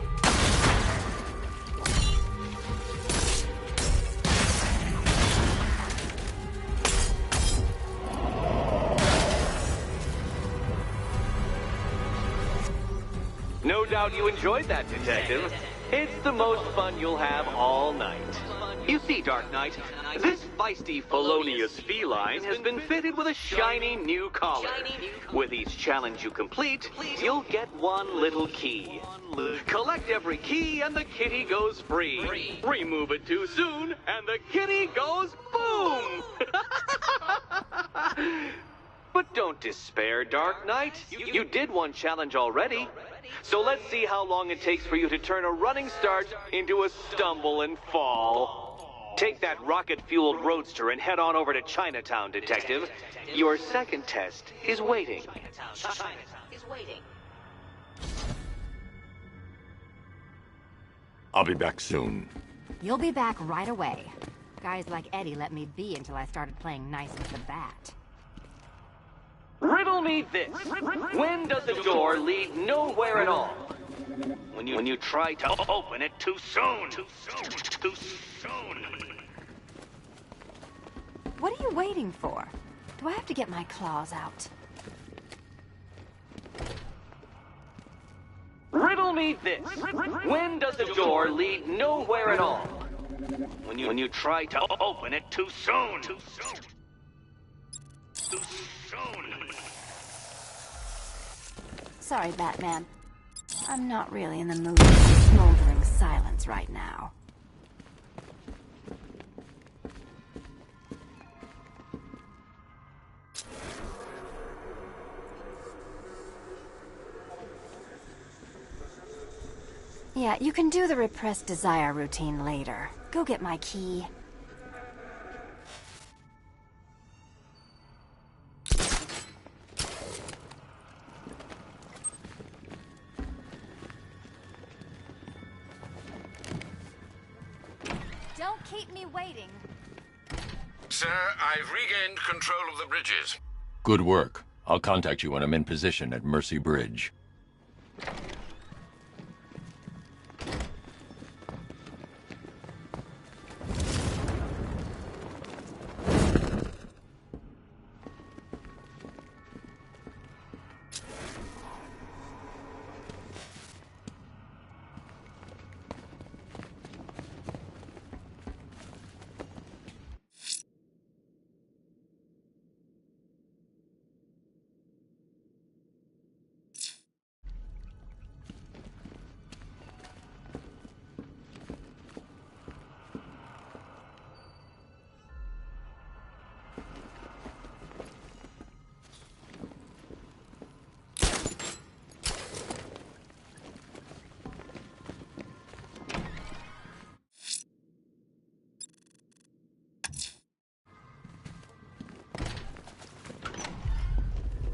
No doubt you enjoyed that, Detective. It's the most fun you'll have all night. You see, Dark Knight, this feisty, felonious feline has been fitted with a shiny new collar. With each challenge you complete, you'll get one little key. Collect every key and the kitty goes free. Remove it too soon and the kitty goes boom! But don't despair, Dark Knight. You did one challenge already. So let's see how long it takes for you to turn a running start into a stumble and fall. Take that rocket-fueled roadster and head on over to Chinatown, Detective. Your second test is waiting. I'll be back soon. You'll be back right away. Guys like Eddie let me be until I started playing nice with the bat. Riddle me this. When does a door lead nowhere at all? When you try to open it too soon. Too soon. What are you waiting for? Do I have to get my claws out? Riddle me this. When does a door lead nowhere at all? When you try to open it too soon. Too soon. Sorry, Batman. I'm not really in the mood for smoldering silence right now. Yeah, you can do the repressed desire routine later. Go get my key. Don't keep me waiting. Sir, I've regained control of the bridges. Good work. I'll contact you when I'm in position at Mercy Bridge.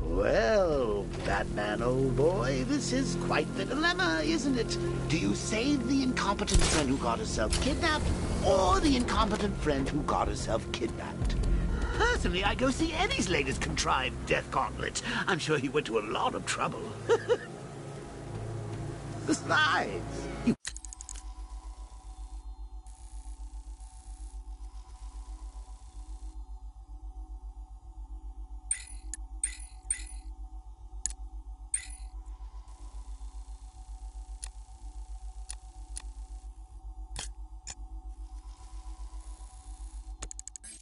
Well, Batman, old boy, this is quite the dilemma, isn't it? Do you save the incompetent friend who got herself kidnapped, or the incompetent friend who got herself kidnapped? Personally, I go see Eddie's latest contrived death gauntlet. I'm sure he went to a lot of trouble. Besides, you...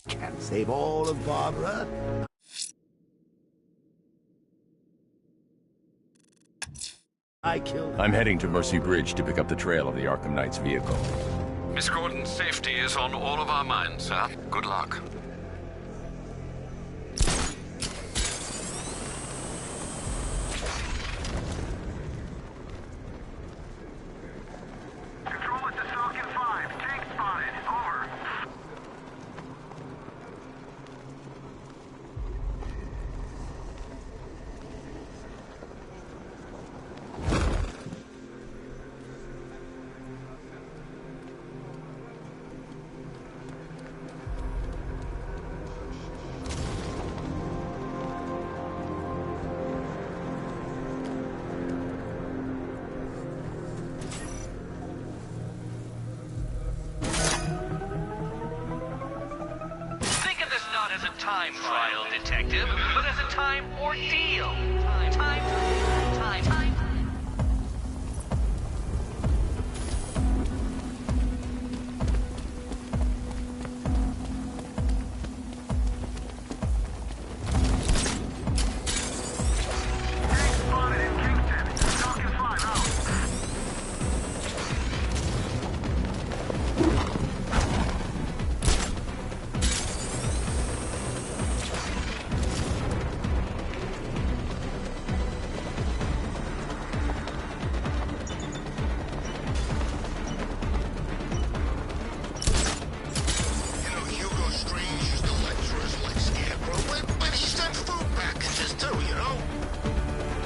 can't save all of Barbara. I'm heading to Mercy Bridge to pick up the trail of the Arkham Knight's vehicle. Miss Gordon's safety is on all of our minds, sir. Good luck. Time trial, detective, but as a time ordeal. Time.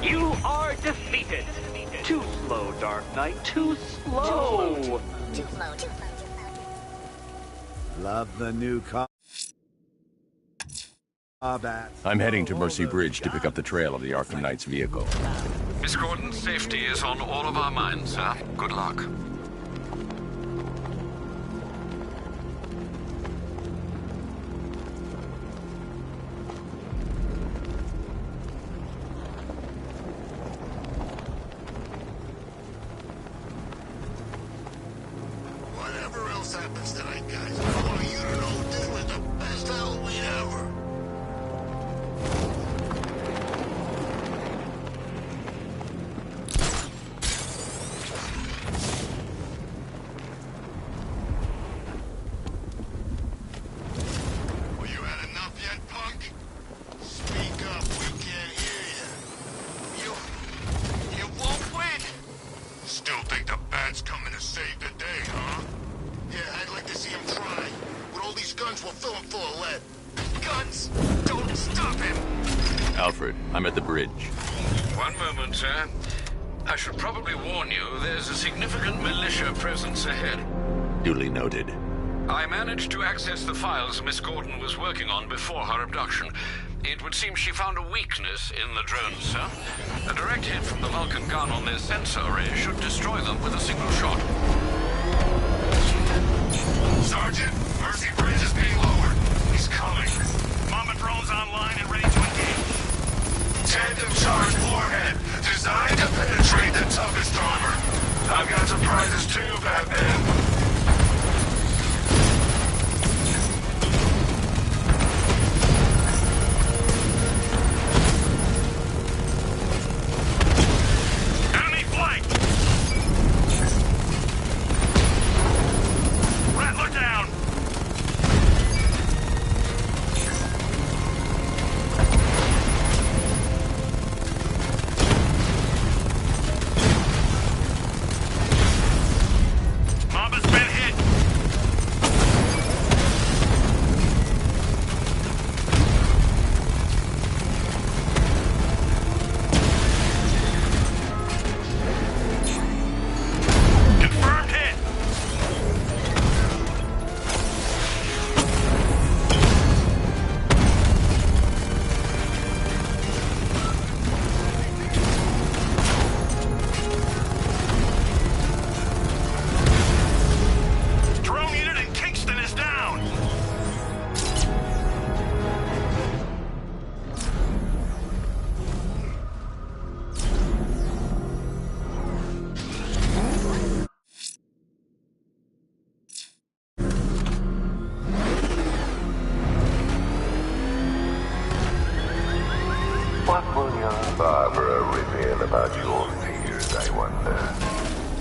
You are defeated. Too slow, Dark Knight. Too slow. Too slow. Love the new car. I'm heading to Mercy Bridge to pick up the trail of the Arkham Knight's vehicle. Miss Gordon's safety is on all of our minds, sir. Good luck. Whatever else happens tonight, guys, I want you to know this was the best Halloween ever. Well, you had enough yet, punk? Speak up, we can't hear you. You won't win. Still think the Bat's coming to save the day, huh? Yeah, I'd like to see him try. With all these guns, we'll fill him full of lead. Guns! Don't stop him! Alfred, I'm at the bridge. One moment, sir. I should probably warn you, there's a significant militia presence ahead. Duly noted. I managed to access the files Miss Gordon was working on before her abduction. It would seem she found a weakness in the drones, sir. A direct hit from the Vulcan gun on their sensor array should destroy them with a single shot. Sergeant, Mercy Bridge is being lowered. He's coming. Mama drone's online and ready to engage. Tandem charge warhead, designed to penetrate the toughest armor. I've got surprises too, Batman. What will young Barbara reveal about your fears, I wonder?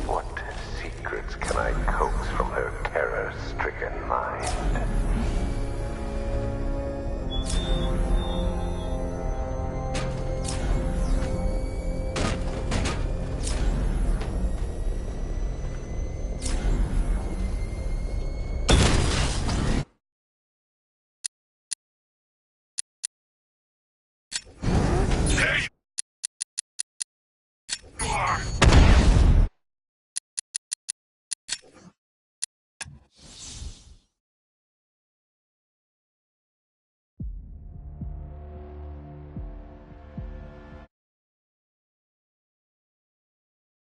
What secrets can I coax from her terror-stricken mind?